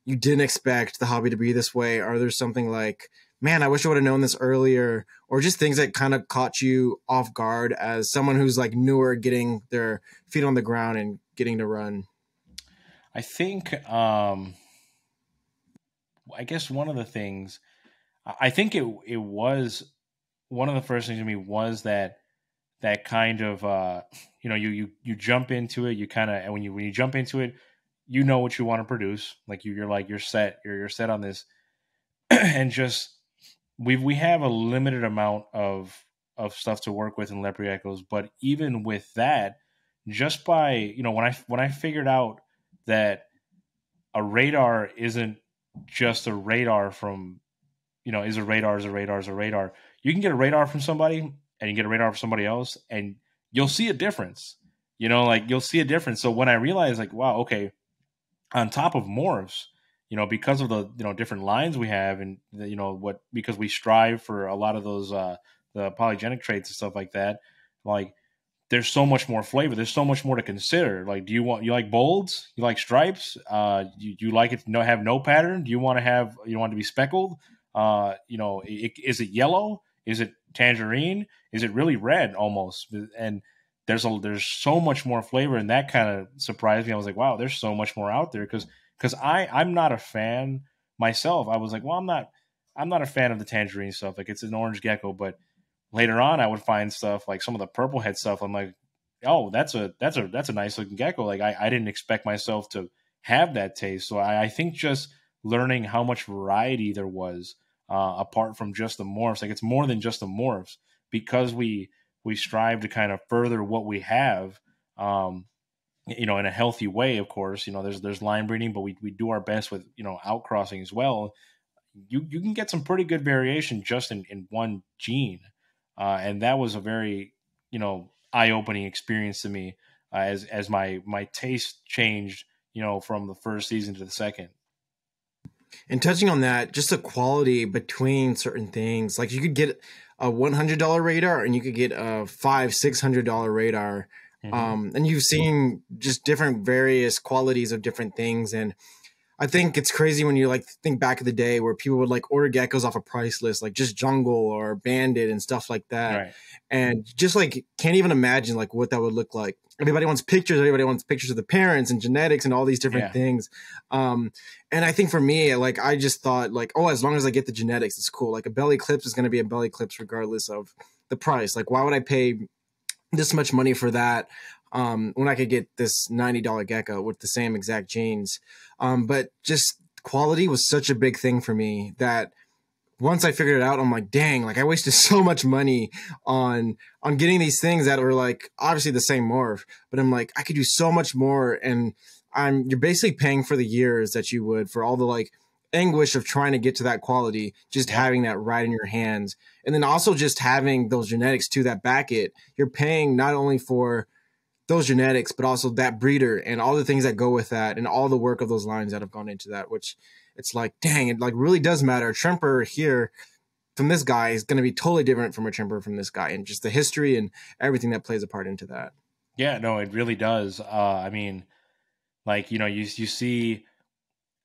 you didn't expect the hobby to be this way? Or there's something like, man, I wish I would have known this earlier, or just things that kind of caught you off guard as someone who's like newer, getting their feet on the ground and getting to run?
I think, I guess one of the things, I think it was one of the first things to me was that kind of, you jump into it, you kind of, and when you jump into it, what you want to produce. Like you're set on this, and just, we have a limited amount of stuff to work with in leopard geckos. But even with that, just by, when I figured out that a radar isn't just a radar from, is a radar. You can get a radar from somebody and you can get a radar from somebody else and you'll see a difference, you'll see a difference. So when I realized like, wow, okay, on top of morphs, because of the, different lines we have and because we strive for a lot of those, the polygenic traits and stuff like that, like there's so much more flavor. There's so much more to consider. Like, you like bolds? You like stripes? You like it to have no pattern? Do you want it to be speckled? Is it yellow? Is it tangerine? Is it really red almost? And there's so much more flavor, and that kind of surprised me. I was like, wow, there's so much more out there because I'm not a fan myself. I was like, well, I'm not a fan of the tangerine stuff. Like, it's an orange gecko, but later on, I would find stuff like some of the purple head stuff. I'm like, oh, that's a nice looking gecko. Like I didn't expect myself to have that taste. So I think just learning how much variety there was apart from just the morphs, like it's more than just the morphs, because we strive to kind of further what we have. In a healthy way, of course. There's line breeding, but we do our best with outcrossing as well. You can get some pretty good variation just in one gene, and that was a very eye-opening experience to me, as my taste changed from the first season to the second.
And touching on that, just the quality between certain things, like you could get a $100 radar and you could get a $500-$600 radar. And you've seen just different various qualities of different things. And I think it's crazy when you like think back of the day where people would like order geckos off a price list, like just jungle or banded and stuff like that.
Right.
And just like, can't even imagine like what that would look like. Everybody wants pictures. Everybody wants pictures of the parents and genetics and all these different things. And I think for me, like, I just thought like, oh, as long as I get the genetics, it's cool. Like a belly clips is going to be a belly clips regardless of the price. Like, why would I pay this much money for that when I could get this $90 gecko with the same exact genes? But just quality was such a big thing for me that once I figured it out, I'm like, dang, like I wasted so much money on getting these things that were like obviously the same morph, but I'm like, I could do so much more. And you're basically paying for the years that you would for all the like anguish of trying to get to that quality, just having that right in your hands. And then also just having those genetics too that back it. You're paying not only for those genetics, but also that breeder and all the things that go with that and all the work of those lines that have gone into that, which it's like, dang, it like really does matter. A trimper here from this guy is going to be totally different from a trimper from this guy, and just the history and everything that plays a part into that.
Yeah, no, it really does. I mean, like, you see,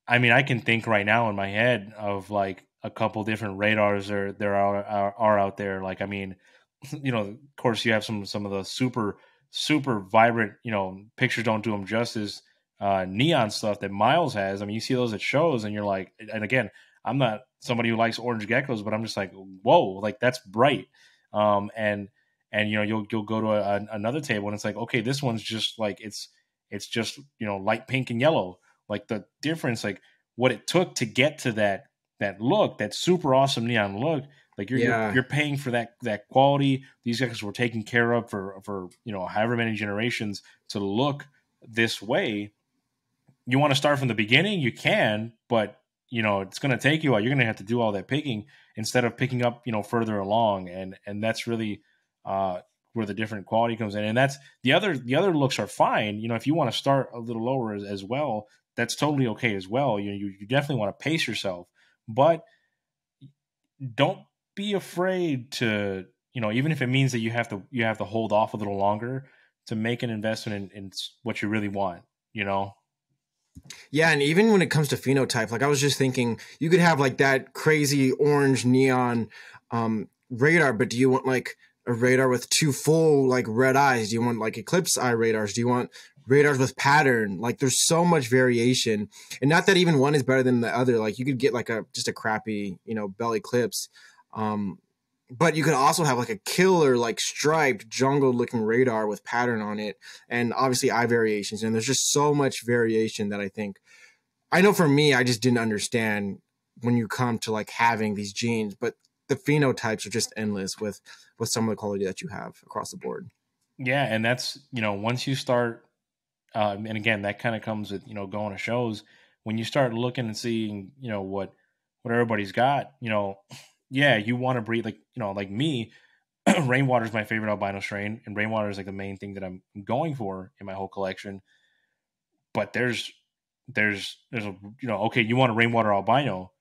I mean, I can think right now in my head of like a couple different radars there are out there. Like, I mean, of course you have some of the super vibrant, pictures don't do them justice, neon stuff that Miles has. I mean, you see those at shows and you're like, and again, I'm not somebody who likes orange geckos, but I'm just like, whoa, like that's bright. And you'll go to another table and it's like, okay, this one's just like, it's just, light pink and yellow. Like the difference, like what it took to get to that look, that super awesome neon look. Like you're paying for that quality. These guys were taken care of for however many generations to look this way. You want to start from the beginning, you can, but it's going to take you a while. You're going to have to do all that picking instead of picking up further along, and that's really where the different quality comes in. And that's the other looks are fine. If you want to start a little lower as well, that's totally okay as well. You definitely want to pace yourself, but don't be afraid to, even if it means that you have to hold off a little longer to make an investment in what you really want,
Yeah, and even when it comes to phenotype, like I was just thinking, you could have like that crazy orange neon radar, but do you want like a radar with two full like red eyes? Do you want like eclipse eye radars? Do you want radars with pattern? Like there's so much variation, and not that even one is better than the other. Like you could get like just a crappy belly clips, but you could also have like a killer like striped jungle looking radar with pattern on it, and obviously eye variations. And there's just so much variation that I know for me, I just didn't understand when you come to like having these genes, but the phenotypes are just endless with some of the quality that you have across the board.
Yeah, and that's once you start, and again that kind of comes with going to shows. When you start looking and seeing what everybody's got, yeah, you want to breed like me. Rainwater is my favorite albino strain, and Rainwater is like the main thing that I'm going for in my whole collection. But there's a okay, you want a Rainwater albino.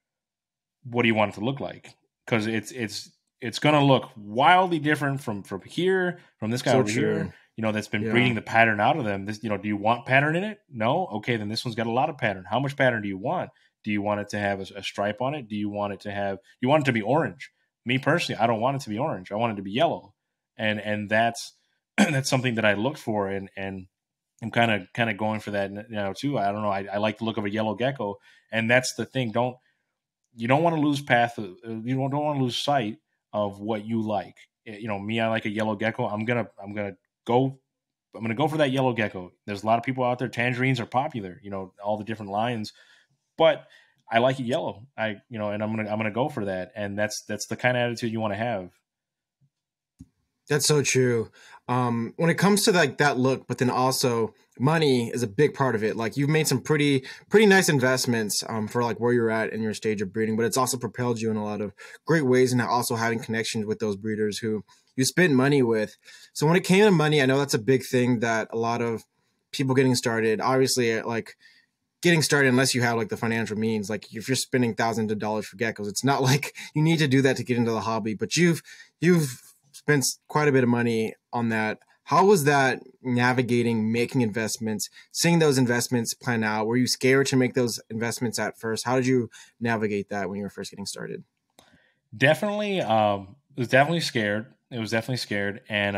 What do you want it to look like? Because it's going to look wildly different from here, from this guy over here, that's been breeding the pattern out of them. This, do you want pattern in it? No? Okay, then this one's got a lot of pattern. How much pattern do you want? Do you want it to have a stripe on it? Do you want it to be orange? Me personally, I don't want it to be orange. I want it to be yellow. And that's that's something that I look for, and I'm kind of going for that too. I don't know. I like the look of a yellow gecko, and that's the thing. You don't want to lose you don't want to lose sight of what you like. me, I like a yellow gecko. I'm gonna go. I'm gonna go for that yellow gecko. There's a lot of people out there. Tangerines are popular. All the different lines, but I like it yellow. And I'm gonna go for that. And that's the kind of attitude you want to have.
That's so true. When it comes to like that look, but then also money is a big part of it. Like you've made some pretty nice investments for like where you're at in your stage of breeding, but it's also propelled you in a lot of great ways, and also having connections with those breeders who you spend money with. So when it came to money, I know that's a big thing that a lot of people getting started, obviously, like getting started, unless you have like the financial means, like if you're spending thousands of dollars for geckos, it's not like you need to do that to get into the hobby, but you've spent quite a bit of money on that. How was that navigating, making investments, seeing those investments plan out? Were you scared to make those investments at first? How did you navigate that when you were first getting started?
Definitely, it was definitely scared. It was definitely scared, and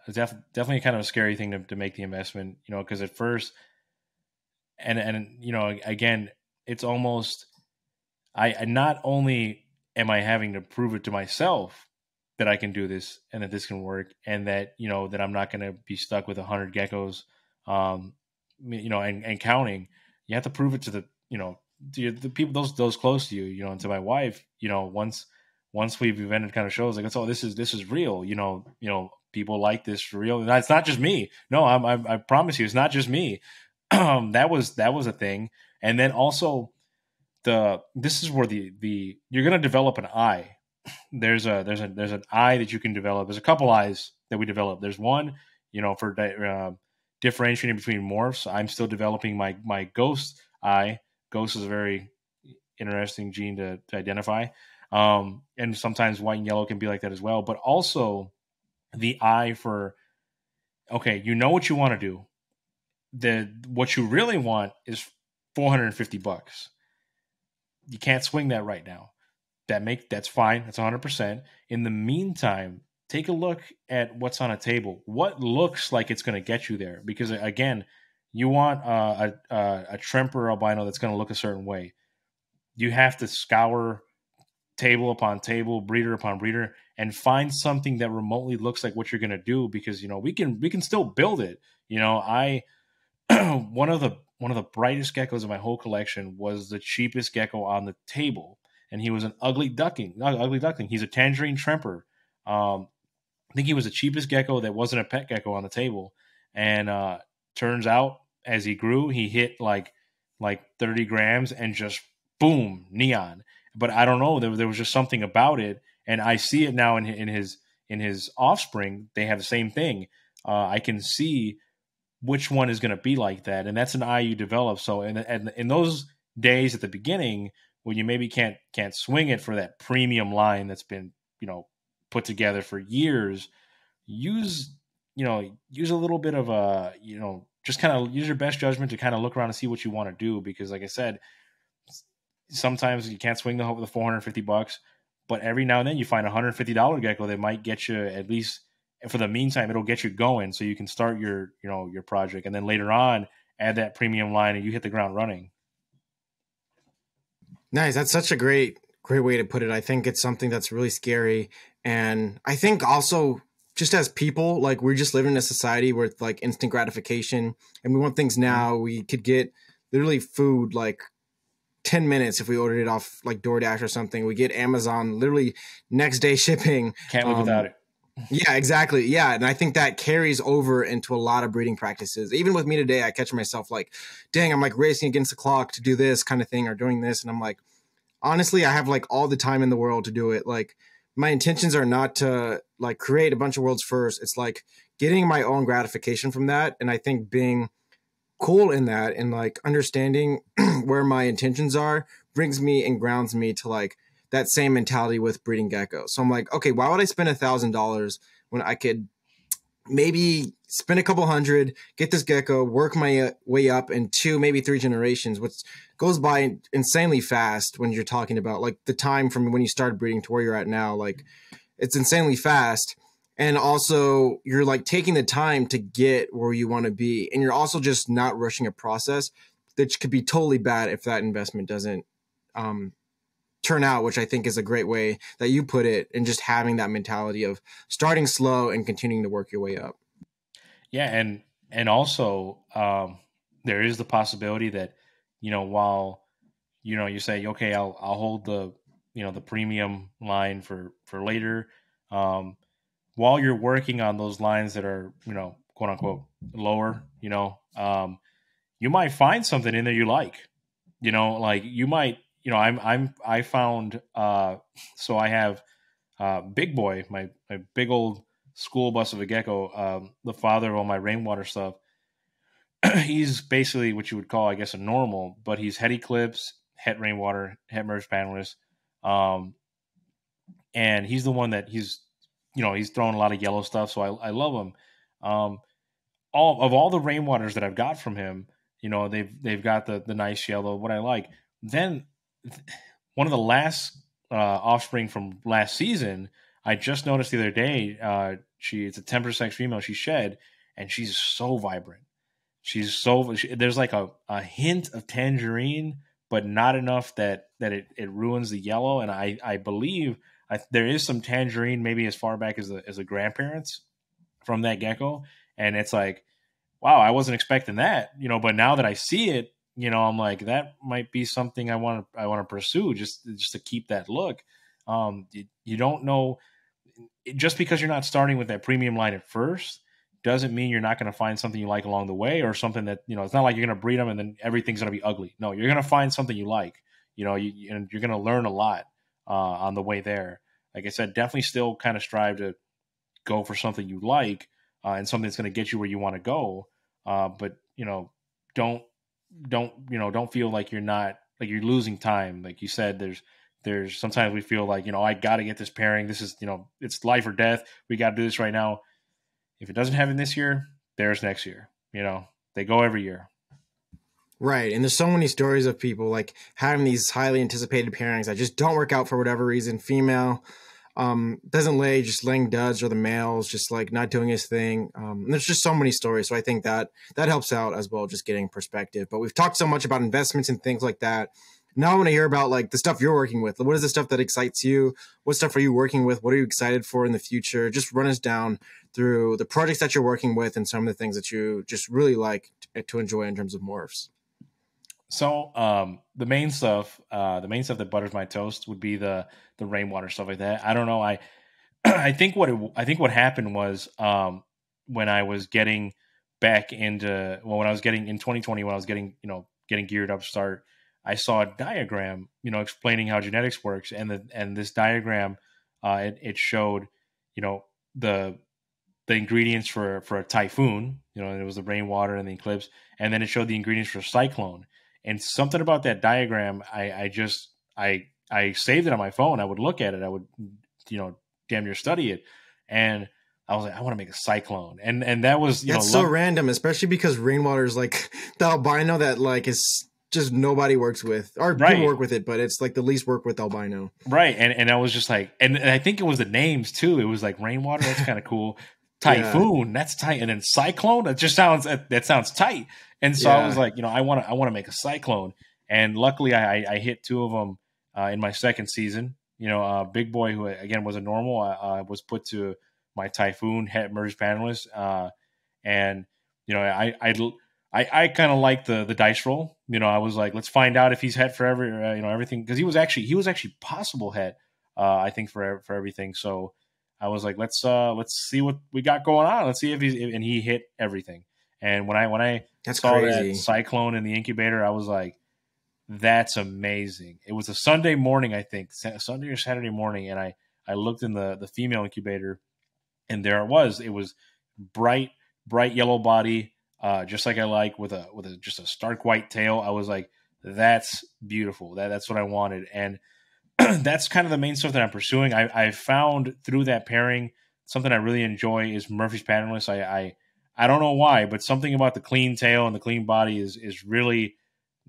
it's definitely kind of a scary thing to make the investment. Because at first, and again, it's almost I not only am I having to prove it to myself that I can do this and that this can work, and that that I'm not going to be stuck with 100 geckos, and counting. You have to prove it to the people, those close to you, and to my wife. Once we've invented kind of shows like, oh, this is real. People like this for real. And it's not just me. No, I promise you, it's not just me. That was a thing. And then also this is where the you're going to develop an eye. There's an eye that you can develop. There's a couple eyes that we develop. There's one, for differentiating between morphs. I'm still developing my ghost eye. Ghost is a very interesting gene to identify. And sometimes white and yellow can be like that as well. But also the eye for, okay, what you want to do. What you really want is $450. You can't swing that right now. That's fine. That's 100%. In the meantime, take a look at what's on a table. What looks like it's going to get you there? Because again, you want a Tremper albino that's going to look a certain way. You have to scour table upon table, breeder upon breeder, and find something that remotely looks like what you're going to do. Because we can still build it. I one of the brightest geckos in my whole collection was the cheapest gecko on the table. And he was an ugly duckling. He's a tangerine Tremper. I think he was the cheapest gecko that wasn't a pet gecko on the table. And turns out, as he grew, he hit like 30 grams and just boom, neon. But I don't know, there was just something about it, and I see it now in his offspring. They have the same thing. I can see which one is going to be like that, and that's an eye you develop. So, in those days at the beginning, when you maybe can't swing it for that premium line that's been put together for years, use a little bit of just kind of use your best judgment to kind of look around and see what you want to do. Because like I said, sometimes you can't swing the $450, but every now and then you find $150 gecko that might get you, at least for the meantime, it'll get you going so you can start your project, and then later on add that premium line and you hit the ground running.
Nice. That's such a great way to put it. I think it's something that's really scary. And I think also, just as people, like, we're just living in a society with like instant gratification, and we want things now. We could get literally food like 10 minutes if we ordered it off like DoorDash or something. We get Amazon literally next day shipping.
Can't live without it.
Yeah, exactly. Yeah. And I think that carries over into a lot of breeding practices. Even with me today, I catch myself like, dang, I'm like racing against the clock to do this kind of thing or doing this. And I'm like, honestly, I have like all the time in the world to do it. Like, my intentions are not to like create a bunch of worlds first. It's like getting my own gratification from that. And I think being cool in that and like understanding where my intentions are brings me and grounds me to like that same mentality with breeding geckos. So I'm like, okay, why would I spend $1,000 when I could maybe spend a couple hundred, get this gecko, work my way up in 2, maybe 3 generations, which goes by insanely fast when you're talking about like the time from when you started breeding to where you're at now. Like, it's insanely fast. And also you're like taking the time to get where you want to be. And you're also just not rushing a process that could be totally bad if that investment doesn't turn out, which I think is a great way that you put it, and just having that mentality of starting slow and continuing to work your way up.
Yeah, and also there is the possibility that, while you say, okay, I'll hold the the premium line for later. While you're working on those lines that are quote unquote lower, you might find something in there you like. Like you might, I found so I have Big Boy, my big old school bus of a gecko, the father of all my rainwater stuff. He's basically what you would call, I guess, a normal, but he's het eclipse, het rainwater, het merge panelist. And he's the one that he's throwing a lot of yellow stuff. So I love him. All the rainwaters that I've got from him, they've got the nice yellow, what I like. Then one of the last offspring from last season, I just noticed the other day, it's a 10% female she shed, and she's so vibrant. There's like a hint of tangerine, but not enough that it ruins the yellow. And I believe there is some tangerine maybe as far back as the grandparents from that gecko. And it's like, wow, I wasn't expecting that, but now that I see it, I'm like, that might be something I want to pursue just to keep that look. You don't know, just because you're not starting with that premium line at first doesn't mean you're not going to find something you like along the way, or something that, it's not like you're going to breed them and then everything's going to be ugly. No, you're going to find something you like, and you're going to learn a lot on the way there. Like I said, definitely still kind of strive to go for something you like, and something that's going to get you where you want to go. But don't feel like you're losing time. Like you said, there's sometimes we feel like, I got to get this pairing. This is, it's life or death. We got to do this right now. If it doesn't happen this year, there's next year. They go every year.
Right. And there's so many stories of people like having these highly anticipated pairings that just don't work out for whatever reason. Female doesn't lay, just laying duds, or the male's just like not doing his thing. There's just so many stories. So I think that helps out as well, just getting perspective. But we've talked so much about investments and things like that. Now I want to hear about like the stuff you're working with. What is the stuff that excites you? What stuff are you working with? What are you excited for in the future? Just run us down through the projects that you're working with and some of the things that you just really like to enjoy in terms of morphs.
So the main stuff that butters my toast would be the rainwater stuff like that. I don't know. I think what happened was when I was getting back into when I was getting in 2020, when I was getting geared up to start, I saw a diagram explaining how genetics works, and this diagram it showed the ingredients for a typhoon, and it was the rainwater and the eclipse, and then it showed the ingredients for a cyclone. And something about that diagram, I saved it on my phone. I would look at it. I would, damn near study it. And I was like, I want to make a cyclone. And that was,
that's so random, especially because rainwater is like the albino that like is just nobody works with, or people work with it, but it's like the least work with albino.
Right. And I was just like, and I think it was the names too. It was like rainwater. That's kind of cool. Typhoon. That's tight. And then cyclone. That sounds tight. And so I was like, I want to make a cyclone. And luckily I hit two of them in my second season. Big Boy, who again was a normal, was put to my typhoon het merge panelist. And I kind of liked the dice roll. I was like, let's find out if he's het for everything, because he was actually possible het, I think for everything. So I was like, let's see what we got going on. Let's see if he hit everything. And when I
that's
saw
crazy.
That cyclone in the incubator, I was like, that's amazing. It was a Sunday morning, I think, Sunday or Saturday morning, and I looked in the female incubator, and there it was. It was bright yellow body, just like I like, with just a stark white tail. I was like, that's beautiful. That's what I wanted. And that's kind of the main stuff that I'm pursuing. I found through that pairing, something I really enjoy is Murphy's Panelist. I don't know why, but something about the clean tail and the clean body is really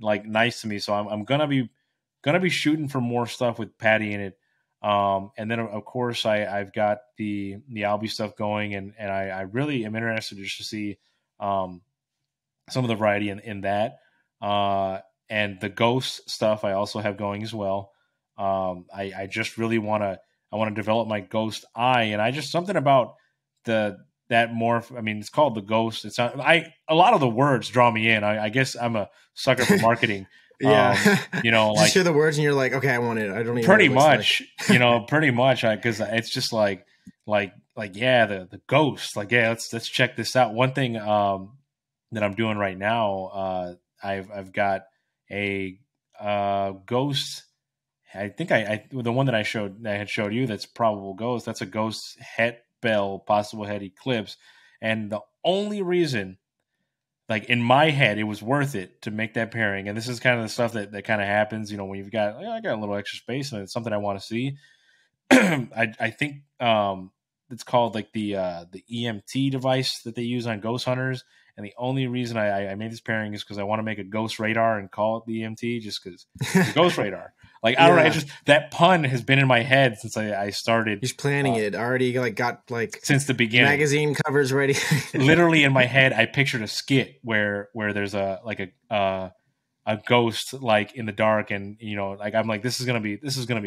like nice to me. So I'm gonna be shooting for more stuff with Patty in it. And then of course I've got the Albie stuff going, and I really am interested just to see some of the variety in that. And the Ghost stuff I also have going as well. I just really I want to develop my ghost eye, and I just something about that morph. I mean, it's called the ghost. It's not, a lot of the words draw me in. I guess I'm a sucker for marketing.
Yeah.
You know,
just
like
hear the words and you're like, okay, I want it. I don't even
pretty
know what it
much,
looks like.
you know, pretty much, because it's just like yeah, the ghost. Like, yeah, let's check this out. One thing that I'm doing right now, I've got a ghost. I think the one that I had showed you, that's probable ghost. That's a ghost het bell, possible head eclipse, and the only reason, like in my head, it was worth it to make that pairing. And this is kind of the stuff that kind of happens, you know, when you've got, I got a little extra space and it's something I want to see. I think it's called like the EMT device that they use on ghost hunters. And the only reason I made this pairing is because I want to make a ghost radar and call it the EMT, just because the ghost radar. Like, I don't know, just that pun has been in my head since I started.
He's planning it already. Like, got like
since the beginning,
magazine covers ready.
Literally in my head, I pictured a skit where there's a ghost like in the dark, and you know, like I'm like, this is gonna be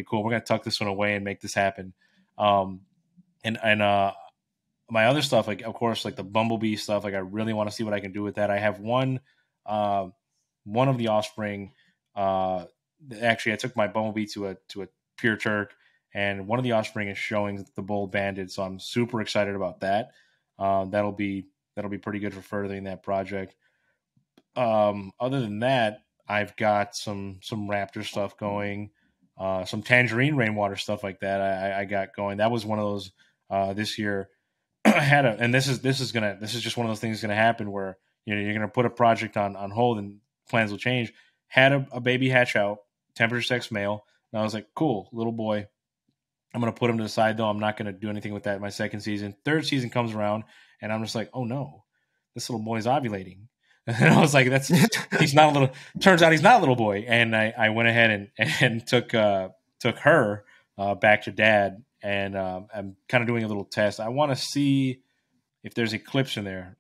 cool. We're gonna tuck this one away and make this happen. And my other stuff, like of course, like the bumblebee stuff, like I really want to see what I can do with that. I have one of the offspring. Actually, I took my bumblebee to a pure Turk, and one of the offspring is showing the bull banded, so I'm super excited about that. That'll be pretty good for furthering that project. Other than that, I've got some raptor stuff going, some tangerine rainwater stuff like that. I got going. That was one of those this year. I had and this is just one of those things gonna happen where, you know, you're gonna put a project on hold and plans will change. Had a baby hatch out, temperature sex male, and I was like, cool, little boy. I'm gonna put him to the side though. I'm not gonna do anything with that in my second season. Third season comes around, and I'm just like, oh no, this little boy's ovulating. And I was like, he's not a little. Turns out he's not a little boy. And I went ahead and took her back to dad, and I'm kind of doing a little test. I want to see if there's eclipse in there.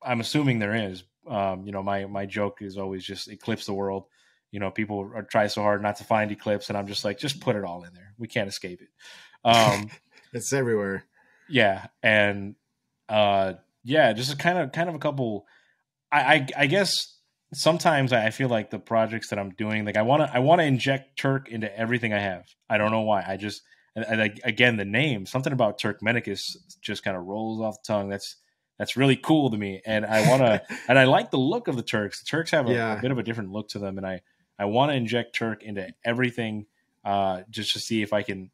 I'm assuming there is. You know, my joke is always just eclipse the world. You know, people try so hard not to find eclipse, and I'm just like, just put it all in there. We can't escape it.
It's everywhere.
Yeah, and just kind of a couple. I guess sometimes I feel like the projects that I'm doing, like I want to inject Turk into everything I have. I don't know why. Again, the name, something about Turkmenicus just kind of rolls off the tongue. That's really cool to me, and I want to, and I like the look of the Turks. The Turks have a bit of a different look to them, and I want to inject Turk into everything, just to see if I can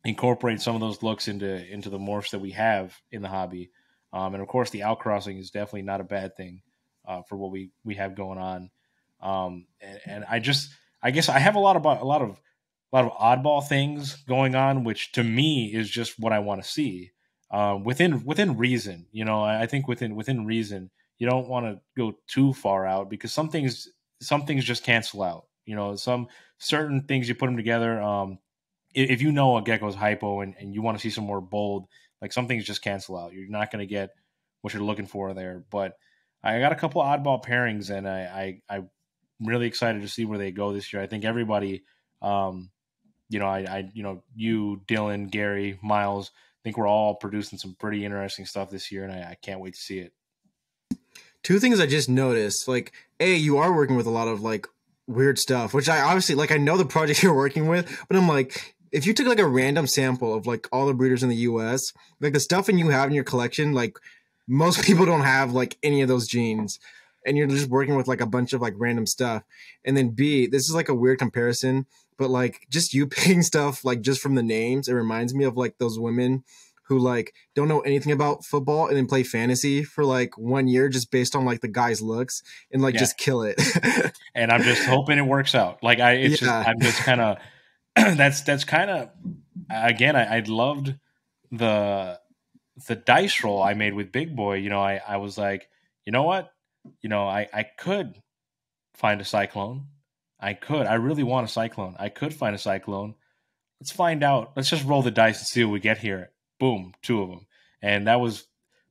incorporate some of those looks into the morphs that we have in the hobby. And of course, the outcrossing is definitely not a bad thing for what we have going on. And I guess I have a lot of oddball things going on, which to me is just what I want to see. Within reason, you know, I think within reason, you don't want to go too far out, because some things just cancel out. You know, some certain things you put them together. If you know a gecko's hypo and you want to see some more bold, like some things just cancel out. You're not going to get what you're looking for there. But I got a couple oddball pairings, and I'm really excited to see where they go this year. I think everybody, you know, you, Dylan, Gary, Miles, I think we're all producing some pretty interesting stuff this year, and I can't wait to see it.
Two things I just noticed, like, A, you are working with a lot of like weird stuff, which I obviously, like, I know the project you're working with, but I'm like, if you took like a random sample of like all the breeders in the US, like the stuff you have in your collection, like most people don't have like any of those genes, and you're just working with like a bunch of like random stuff. And then B, this is like a weird comparison, but like just you picking stuff like just from the names, it reminds me of like those women who like don't know anything about football and then play fantasy for like 1 year just based on like the guy's looks and like just kill it.
And I'm just hoping it works out. Like I'm just kind of that's kind of, again, I loved the dice roll I made with Big Boy. You know, I was like, you know what? You know, I could find a cyclone. I really want a cyclone. I could find a cyclone. Let's find out. Let's just roll the dice and see what we get here. Boom, 2 of them. And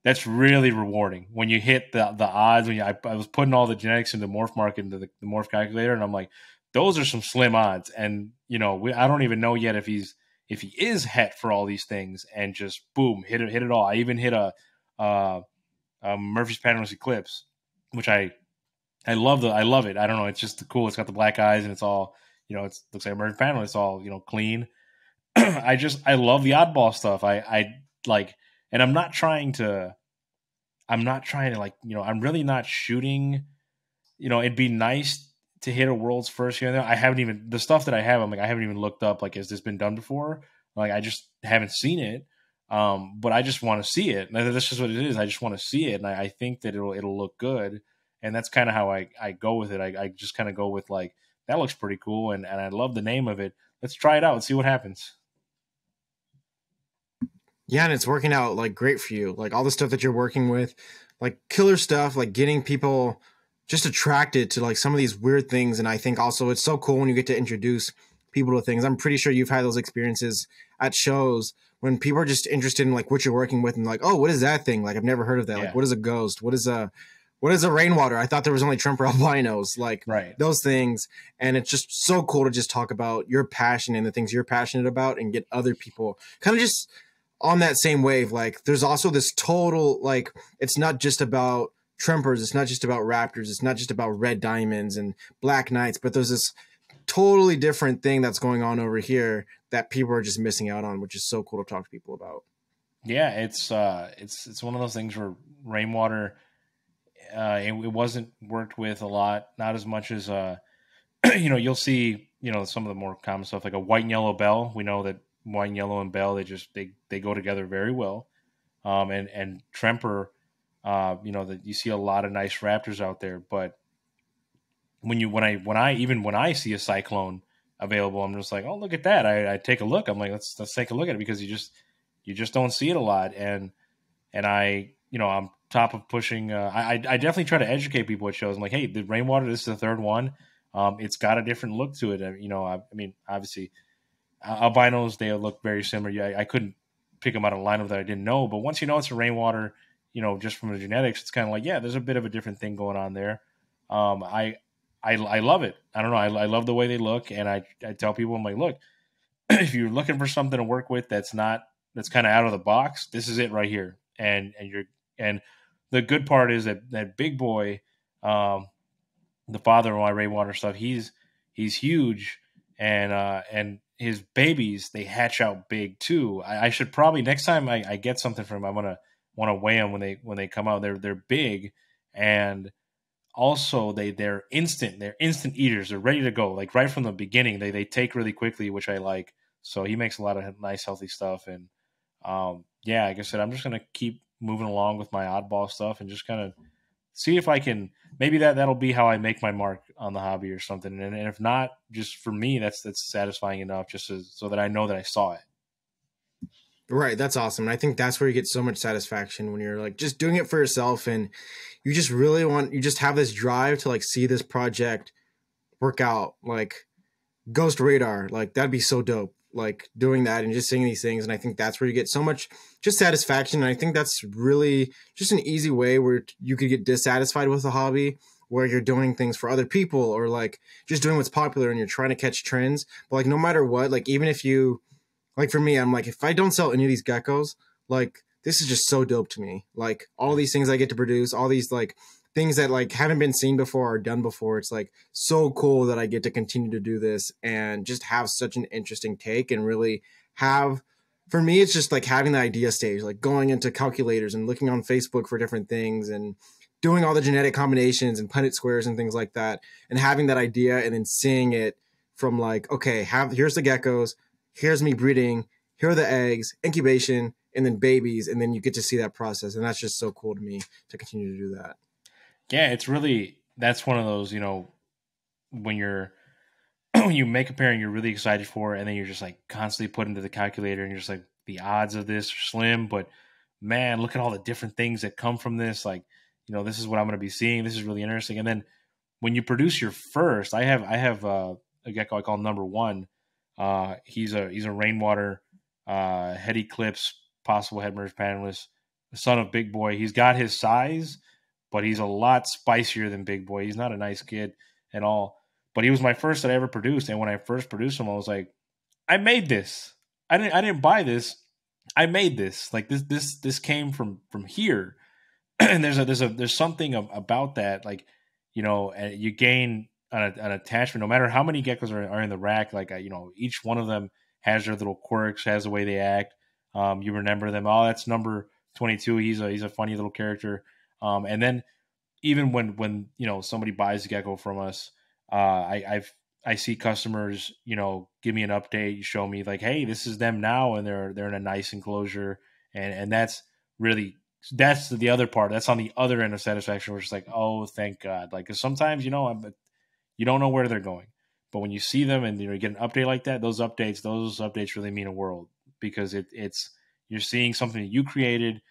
that's really rewarding when you hit the odds. I was putting all the genetics into Morph Market, into the Morph calculator, and I'm like, those are some slim odds. And I don't even know yet if he is het for all these things, and just boom, hit it all. I even hit a Murphy's Patternless Eclipse, which I love it. I don't know. It's just cool. It's got the black eyes, and it's all, it looks like a Murphy's Patternless. It's all, clean. I love the oddball stuff. I like, and I'm not trying to like, I'm really not shooting, it'd be nice to hit a world's first here and there. I haven't even, the stuff that I have, I'm like, I haven't even looked up, like, has this been done before? Like, I just haven't seen it. But I just want to see it. And that's just what it is. I just want to see it. And I think that it'll look good. And that's kind of how I go with it. I just kind of go with, like, that looks pretty cool. And I love the name of it. Let's try it out and see what happens.
Yeah, and it's working out like great for you. Like all the stuff that you're working with, like killer stuff, like getting people just attracted to like some of these weird things. And I think also it's so cool when you get to introduce people to things. I'm pretty sure you've had those experiences at shows when people are just interested in like what you're working with and like, oh, what is that thing? Like I've never heard of that. Yeah. Like what is a ghost? What is a rainwater? I thought there was only Tremper albinos, like right. Those things. And it's just so cool to just talk about your passion and the things you're passionate about and get other people kind of just on that same wave. Like there's also this total, like, it's not just about Trempers. It's not just about raptors. It's not just about red diamonds and black knights, but there's this totally different thing that's going on over here that people are just missing out on, which is so cool to talk to people about.
Yeah. It's one of those things where rainwater, it wasn't worked with a lot, not as much as, you'll see, some of the more common stuff like a white and yellow bell. We know that white and yellow and bell, they go together very well. And Tremper, that you see a lot of nice raptors out there, but when I see a cyclone available, I'm just like, oh, look at that. I take a look. I'm like, let's take a look at it, because you just don't see it a lot. And I'm top of pushing. I definitely try to educate people at shows. I'm like, hey, the rainwater, this is the third one. It's got a different look to it. I mean, obviously, albinos, they look very similar. I couldn't pick them out of a lineup that I didn't know. But once you know it's a rainwater, just from the genetics, it's kind of like, yeah, there's a bit of a different thing going on there. I love it. I don't know. I love the way they look. And I tell people, I'm like, look, if you're looking for something to work with that's kind of out of the box, this is it right here. And the good part is that Big Boy, the father of my rainwater stuff, he's huge, and his babies, they hatch out big too. I should probably, next time I get something from him, I'm gonna want to weigh them when they come out. They're big, and also they're instant eaters. They're ready to go, like right from the beginning. They take really quickly, which I like. So he makes a lot of nice healthy stuff. And yeah, like I said, I'm just gonna keep moving along with my oddball stuff and just kind of see if I can, maybe that'll be how I make my mark on the hobby or something. And if not, just for me, that's satisfying enough, just so that I know that I saw it.
Right. That's awesome. And I think that's where you get so much satisfaction, when you're like just doing it for yourself and you just really you just have this drive to like see this project work out, like Ghost Radar. Like that'd be so dope, like doing that and just seeing these things. And I think that's where you get so much just satisfaction. And I think that's really just an easy way where you could get dissatisfied with a hobby, where you're doing things for other people or like just doing what's popular and you're trying to catch trends. But like no matter what, like even if you, like for me, I'm like, if I don't sell any of these geckos, like this is just so dope to me. Like all these things I get to produce, all these like things that like haven't been seen before or done before. It's like so cool that I get to continue to do this and just have such an interesting take and really have, for me, it's just like having the idea stage, like going into calculators and looking on Facebook for different things and doing all the genetic combinations and Punnett squares and things like that, and having that idea and then seeing it from like, okay, here's the geckos, here's me breeding, here are the eggs, incubation, and then babies, and then you get to see that process. And that's just so cool to me to continue to do that.
Yeah, it's really, that's one of those, when you're, when you make a pair and you're really excited for it, and then you're just like constantly put into the calculator and you're just like, the odds of this are slim, but man, look at all the different things that come from this. Like, this is what I'm going to be seeing. This is really interesting. And then when you produce your first, I have a gecko I call number one. He's a rainwater, head eclipse, possible head merge panelist, the son of Big Boy. He's got his size, but he's a lot spicier than Big Boy. He's not a nice kid at all. but he was my first that I ever produced. And when I first produced him, I was like, I made this. I didn't buy this. I made this. Like this came from here. And there's something about that, like, you know, you gain an attachment no matter how many geckos are in the rack. Like, you know, each one of them has their little quirks, has the way they act. You remember them. Oh, that's number 22. He's a funny little character. And then even when you know somebody buys a gecko from us, I see customers, you know, give me an update, show me like, hey, this is them now, and they're in a nice enclosure, and that's the other part. That's on the other end of satisfaction, where it's like, oh, thank God. Like, 'cause sometimes, you know, you don't know where they're going, but when you see them and you get an update like that, those updates really mean a world, because it's you're seeing something that you created,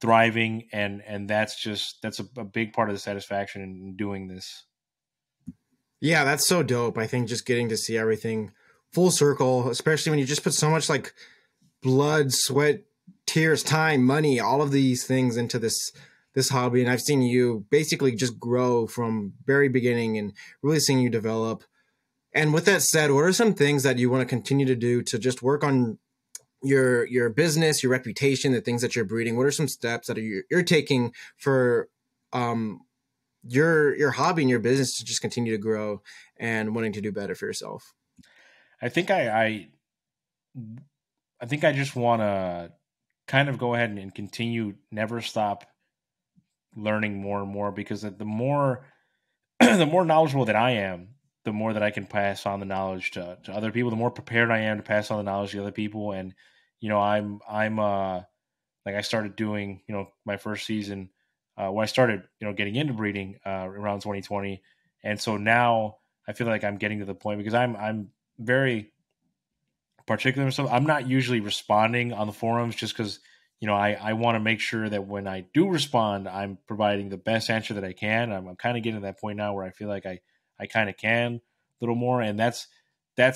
thriving, and that's a big part of the satisfaction in doing this.
Yeah, that's so dope. I think just getting to see everything full circle, especially when you just put so much like blood, sweat, tears, time, money, all of these things into this hobby. And I've seen you basically just grow from very beginning and really seeing you develop. And with that said, what are some things that you want to continue to do to just work on your business, your reputation, the things that you're breeding? What are some steps that you're taking for your hobby and your business to just continue to grow and wanting to do better for yourself?
I think I just want to kind of go ahead and continue, never stop learning more and more, because the more the more knowledgeable that I am, the more that I can pass on the knowledge to other people, the more prepared I am to pass on the knowledge to other people. And, you know, I'm like, I started doing, you know, my first season when I started, you know, getting into breeding around 2020. And so now I feel like I'm getting to the point, because I'm very particular. So I'm not usually responding on the forums, just because, you know, I want to make sure that when I do respond, I'm providing the best answer that I can. I'm kind of getting to that point now where I feel like I kind of can a little more. And that's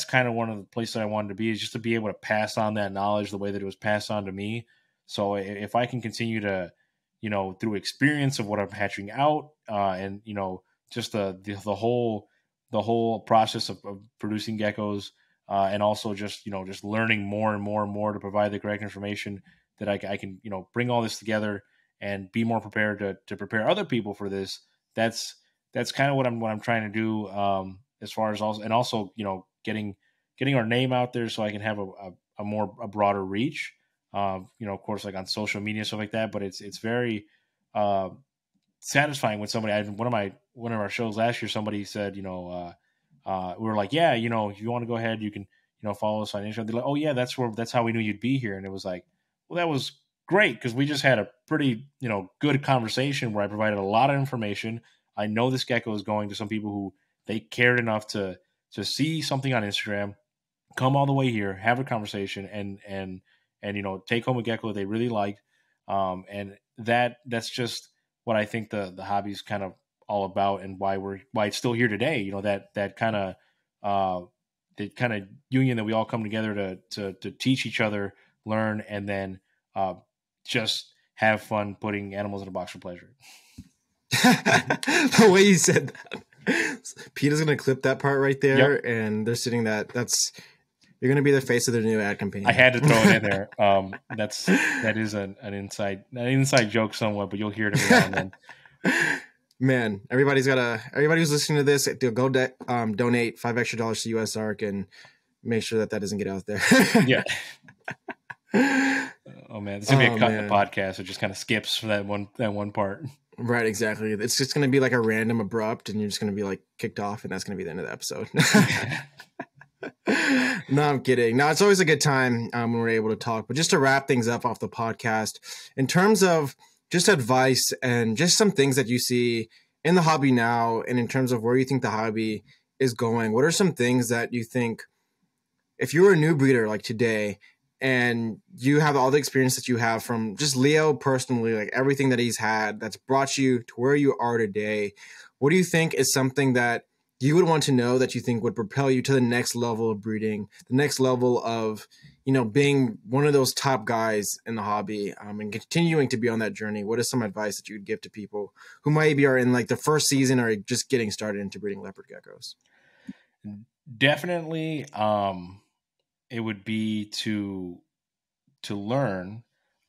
kind of one of the places that I wanted to be, is just to be able to pass on that knowledge the way that it was passed on to me. So if I can continue to, you know, through experience of what I'm hatching out, and, you know, just the whole process of producing geckos, and also just, you know, just learning more and more and more to provide the correct information, that I can, you know, bring all this together and be more prepared to prepare other people for this. That's kind of what I'm trying to do, as far as also, you know, getting our name out there, so I can have a broader reach. You know, of course, like on social media, stuff like that. But it's very satisfying when somebody, one of our shows last year, somebody said, you know, we were like, yeah, you know, if you want to go ahead, you can, you know, follow us on Instagram. They're like, oh yeah, that's how we knew you'd be here. And it was like, well, that was great, because we just had a pretty, you know, good conversation where I provided a lot of information. I know this gecko is going to some people who they cared enough to see something on Instagram, come all the way here, have a conversation, and you know, take home a gecko they really liked. And that's just what I think the hobby is kind of all about, and why it's still here today. You know, that kind of the kind of union that we all come together to teach each other, learn, and then just have fun putting animals in a box for pleasure.
The way you said that, Peter's gonna clip that part right there. Yep. And they're sitting you're gonna be the face of their new ad campaign.
I had to throw it in there. That is an inside joke somewhat, but you'll hear it every now and then.
Man, everybody who's listening to this, go donate $5 extra to USARK and make sure that doesn't get out there.
Yeah. Oh man, this is gonna be a cut in the podcast. It just kind of skips for that one part.
Right, exactly. It's just gonna be like a random abrupt, and you're just gonna be like kicked off, and that's gonna be the end of the episode. No, I'm kidding. No, it's always a good time when we're able to talk. But just to wrap things up off the podcast, in terms of just advice and just some things that you see in the hobby now, and in terms of where you think the hobby is going, what are some things that you think, if you were a new breeder like today, and you have all the experience that you have from just Leo personally, like everything that he's had that's brought you to where you are today, what do you think is something that you would want to know that you think would propel you to the next level of breeding, the next level of, being one of those top guys in the hobby, and continuing to be on that journey, what is some advice that you would give to people who maybe are in like the first season or just getting started into breeding leopard geckos?
Definitely, it would be to learn.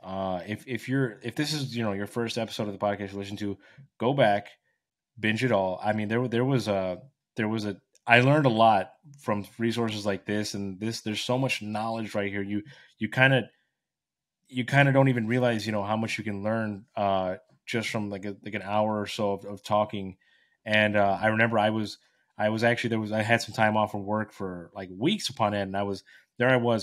If this is your first episode of the podcast you listen to, go back, binge it all. I mean, there was a I learned a lot from resources like this, and there's so much knowledge right here. You kind of don't even realize how much you can learn just from like an hour or so of talking. And I remember I was actually I had some time off from work for like weeks upon end, and I was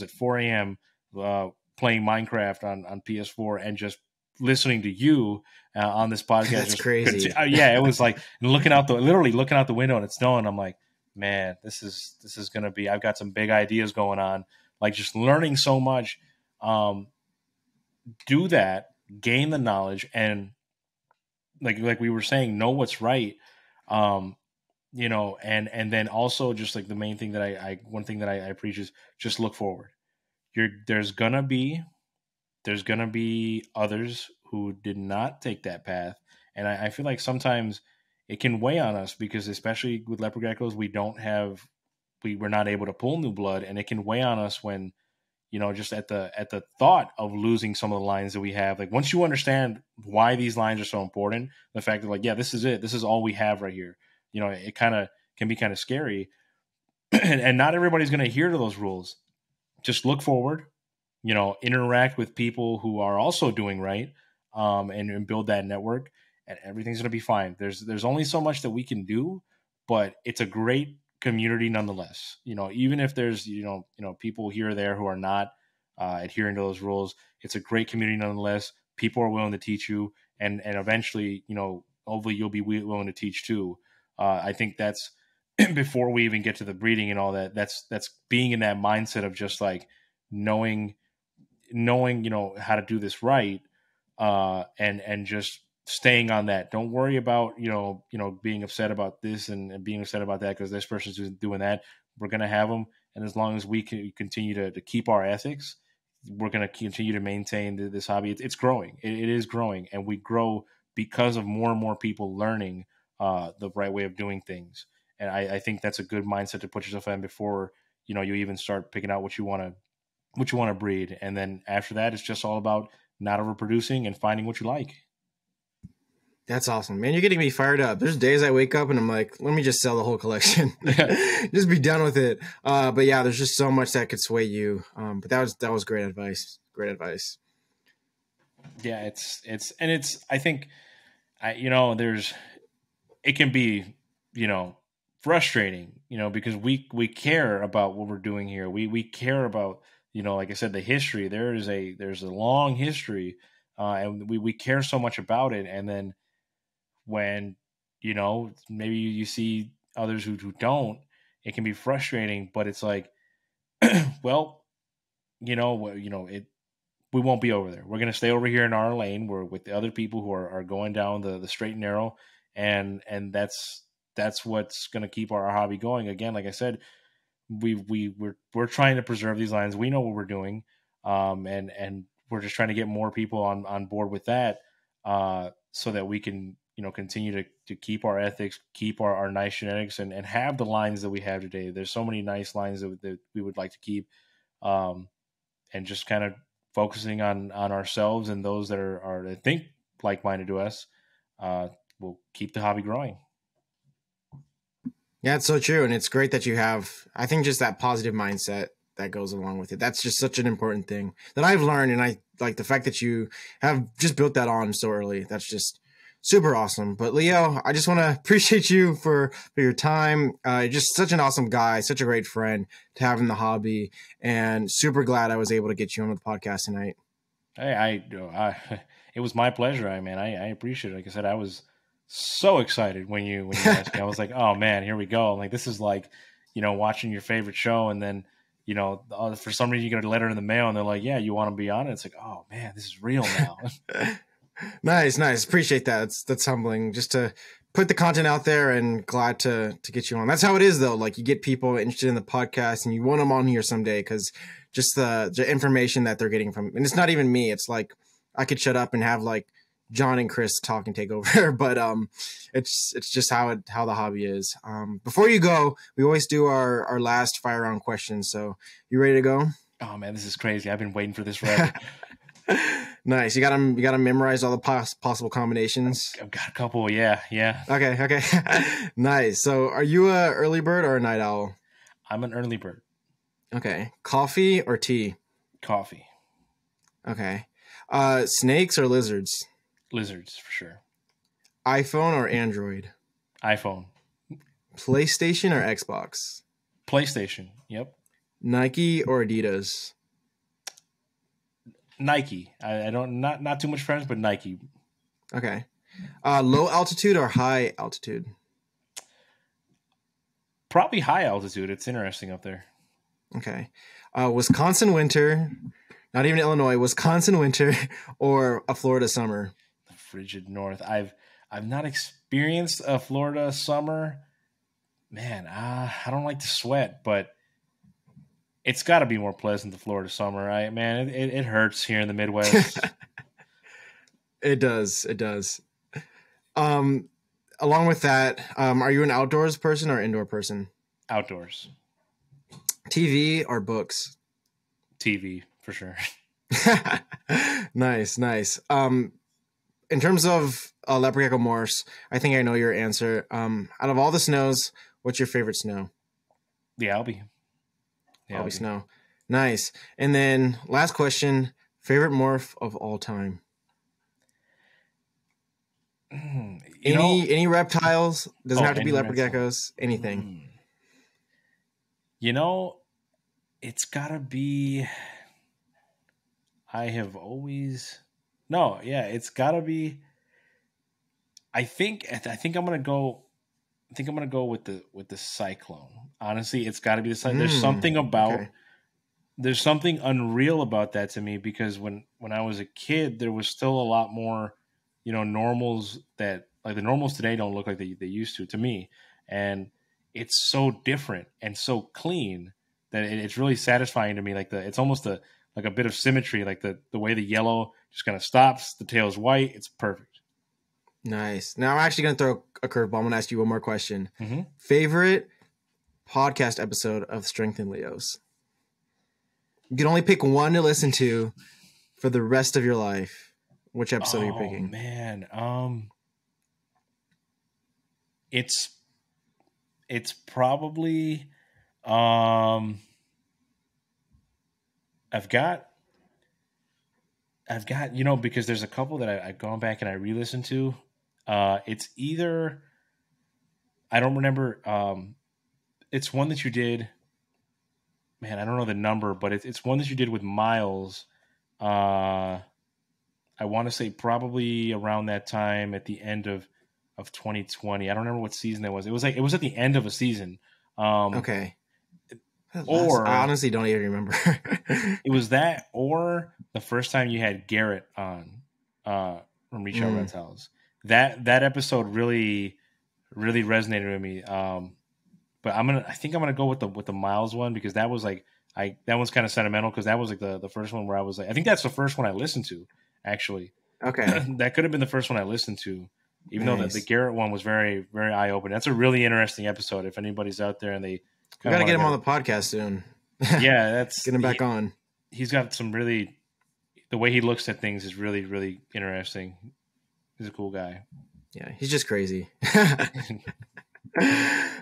at 4 a.m. Playing Minecraft on PS4 and just listening to you on this podcast.
That's crazy.
Yeah, it was like literally looking out the window and it's snowing. I'm like, man, this is gonna be. I've got some big ideas going on. Like just learning so much. Do that, gain the knowledge, and like we were saying, know what's right. And then also just like the main thing that one thing that I preach is just look forward. There's gonna be others who did not take that path, and I feel like sometimes it can weigh on us because especially with leopard geckos, we're not able to pull new blood, and it can weigh on us when just at the thought of losing some of the lines that we have. Like once you understand why these lines are so important, the fact that like, yeah, this is it, this is all we have right here. It kind of can be kind of scary, and not everybody's going to adhere to those rules. Just look forward, interact with people who are also doing right, and build that network, and everything's going to be fine. There's only so much that we can do, but it's a great community nonetheless. Even if there's people here or there who are not adhering to those rules, it's a great community nonetheless. People are willing to teach you, and eventually, hopefully you'll be willing to teach too. I think that's before we even get to the breeding and all that. That's being in that mindset of just like knowing how to do this right, and just staying on that. Don't worry about being upset about this and being upset about that because this person's doing that. We're gonna have them, and as long as we can continue to keep our ethics, we're gonna continue to maintain this hobby. It's growing. It is growing, and we grow because of more and more people learning the right way of doing things. And I think that's a good mindset to put yourself in before you even start picking out what you want to breed. And then after that, it's just all about not overproducing and finding what you like.
That's awesome, man. You're getting me fired up. There's days I wake up and I'm like, let me just sell the whole collection. Just be done with it. But yeah, there's just so much that could sway you. But that was great advice. Great advice.
Yeah, I think it can be, frustrating, because we care about what we're doing here. We care about, like I said, the history. There's a long history, and we care so much about it. And then when, maybe you see others who don't, it can be frustrating, but it's like, well, we won't be over there. We're going to stay over here in our lane. We're with the other people who are going down the straight and narrow. And that's what's going to keep our hobby going. Again, like I said, we're trying to preserve these lines. We know what we're doing. And we're just trying to get more people on board with that, so that we can, continue to keep our ethics, keep our nice genetics, and have the lines that we have today. There's so many nice lines that we would like to keep, and just kind of focusing on ourselves and those that are I think like-minded to us, will keep the hobby growing.
Yeah, it's so true. And it's great that you have, I think, just that positive mindset that goes along with it. That's just such an important thing that I've learned. And I like the fact that you have just built that on so early. That's just super awesome. But Leo, I just want to appreciate you for your time. You're just such an awesome guy, such a great friend to have in the hobby, and super glad I was able to get you on the podcast tonight.
Hey, it was my pleasure. I appreciate it. Like I said, I was so excited when you asked me. I was like, oh man, here we go. I'm like, this is like, watching your favorite show, and then, for some reason you get a letter in the mail and they're like, yeah, you want to be on it. It's like, oh man, this is real now.
Nice. Appreciate that. That's humbling just to put the content out there, and glad to get you on. That's how it is, though. Like, you get people interested in the podcast, and you want them on here someday because just the information that they're getting from, and it's not even me. It's like I could shut up and have like John and Chris talk and take over, but it's just how the hobby is. Before you go, we always do our last fire round questions. So you ready to go?
Oh man, this is crazy. I've been waiting for this forever.
Nice. You got to memorize all the possible combinations.
I've got a couple. Yeah.
Okay. Nice. So are you a early bird or a night owl?
I'm an early bird.
Okay. Coffee or tea?
Coffee.
Okay. Snakes or lizards?
Lizards for sure.
iPhone or Android?
iPhone.
PlayStation or Xbox?
PlayStation. Yep.
Nike or Adidas?
Nike. I don't not too much friends, but Nike.
Okay. Low altitude or high altitude?
Probably high altitude. It's interesting up there.
Okay. Wisconsin winter, not even Illinois, Wisconsin winter or a Florida summer?
The frigid north. I've not experienced a Florida summer. Man, I don't like to sweat, but it's got to be more pleasant the Florida summer, right? Man, it hurts here in the Midwest.
It does. Along with that, are you an outdoors person or indoor person?
Outdoors.
TV or books?
TV, for sure.
Nice. In terms of Leopard Gecko Morse, I think I know your answer. Out of all the snows, what's your favorite snow?
The Albie.
Albie snow. Nice. And then last question, favorite morph of all time? Any reptiles? Doesn't have to be leopard geckos. Anything.
It's gotta be. It's gotta be. I think I'm gonna go. I think I'm gonna go with the cyclone. Honestly, it's got to be the cyclone. There's something about. Okay. There's something unreal about that to me because when I was a kid, there was still a lot more, normals that like the normals today don't look like they used to me, and it's so different and so clean that it's really satisfying to me. Like it's almost a bit of symmetry, like the way the yellow just kind of stops, the tail's white. It's perfect.
Nice. Now I'm actually going to throw a curveball. I'm going to ask you one more question.
Mm-hmm.
Favorite podcast episode of Strength in Leos? You can only pick one to listen to for the rest of your life. Which episode are you picking?
Oh man, it's probably I've got because there's a couple that I've gone back and I re-listened to. It's either I don't remember. It's one that you did. Man, I don't know the number, but it's one that you did with Miles. I want to say probably around that time at the end of 2020. I don't remember what season that was. It was at the end of a season.
Okay. Or I honestly don't even remember.
It was that or the first time you had Garrett on from Reach Out Reptiles. That episode really resonated with me. But I think I'm gonna go with the Miles one because that was like that one's kind of sentimental because that was like the first one where I was like I think that's the first one I listened to actually.
Okay.
That could have been the first one I listened to, even though the Garrett one was very very eye opening. That's a really interesting episode. If anybody's out there and they
we gotta get him on the podcast soon.
Yeah, that's
get him back on.
He's got some really the way he looks at things is really really interesting. He's a cool guy.
Yeah, he's just crazy.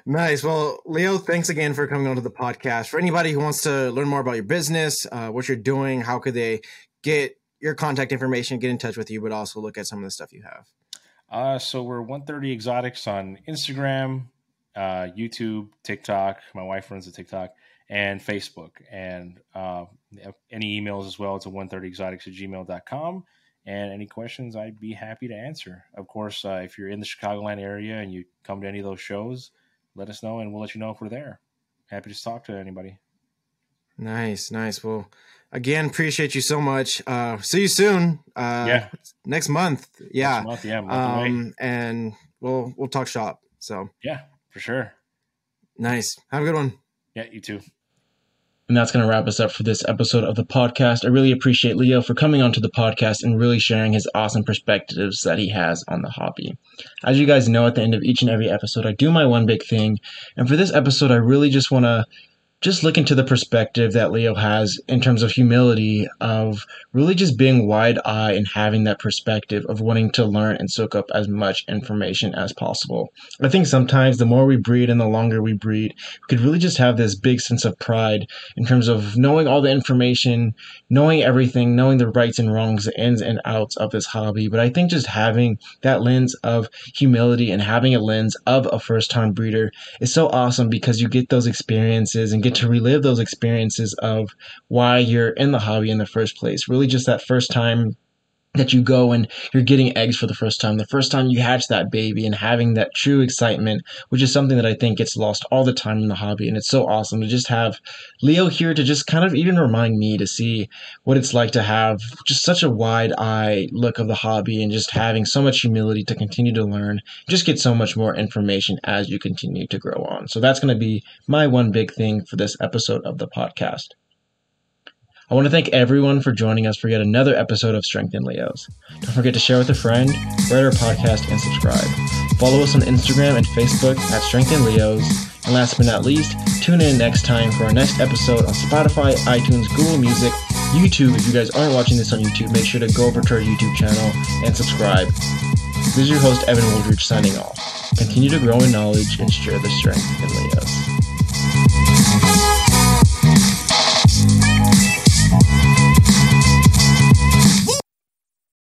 Nice. Well, Leo, thanks again for coming onto the podcast. For anybody who wants to learn more about your business, what you're doing, how could they get your contact information, get in touch with you, but also look at some of the stuff you have?
So we're 130 Exotics on Instagram, YouTube, TikTok. My wife runs the TikTok and Facebook, and any emails as well to 130exotics@gmail.com. And any questions, I'd be happy to answer. Of course, if you're in the Chicagoland area and you come to any of those shows, let us know, and we'll let you know if we're there. Happy to talk to anybody.
Nice. Well, again, appreciate you so much. See you soon. Next month. Yeah.
Next month, yeah. Month away.
And we'll talk shop. So
yeah, for sure.
Nice. Have a good one.
Yeah, you too.
And that's going to wrap us up for this episode of the podcast. I really appreciate Leo for coming onto the podcast and really sharing his awesome perspectives that he has on the hobby. As you guys know, at the end of each and every episode, I do my one big thing. And for this episode, I really just want to look into the perspective that Leo has in terms of humility, of really just being wide-eyed and having that perspective of wanting to learn and soak up as much information as possible. I think sometimes the more we breed and the longer we breed, we could really just have this big sense of pride in terms of knowing all the information, knowing everything, knowing the rights and wrongs, the ins and outs of this hobby. But I think just having that lens of humility and having a lens of a first-time breeder is so awesome, because you get those experiences and get to relive those experiences of why you're in the hobby in the first place. Really just that first time that you go and you're getting eggs for the first time you hatch that baby, and having that true excitement, which is something that I think gets lost all the time in the hobby. And it's so awesome to just have Leo here to just kind of even remind me to see what it's like to have just such a wide-eye look of the hobby, and just having so much humility to continue to learn, just get so much more information as you continue to grow on. So that's going to be my one big thing for this episode of the podcast. I want to thank everyone for joining us for yet another episode of Strength in Leos. Don't forget to share with a friend, rate our podcast, and subscribe. Follow us on Instagram and Facebook at Strength in Leos. And last but not least, tune in next time for our next episode on Spotify, iTunes, Google Music, YouTube. If you guys aren't watching this on YouTube, make sure to go over to our YouTube channel and subscribe. This is your host, Evan Woldridge, signing off. Continue to grow in knowledge and share the strength in Leos.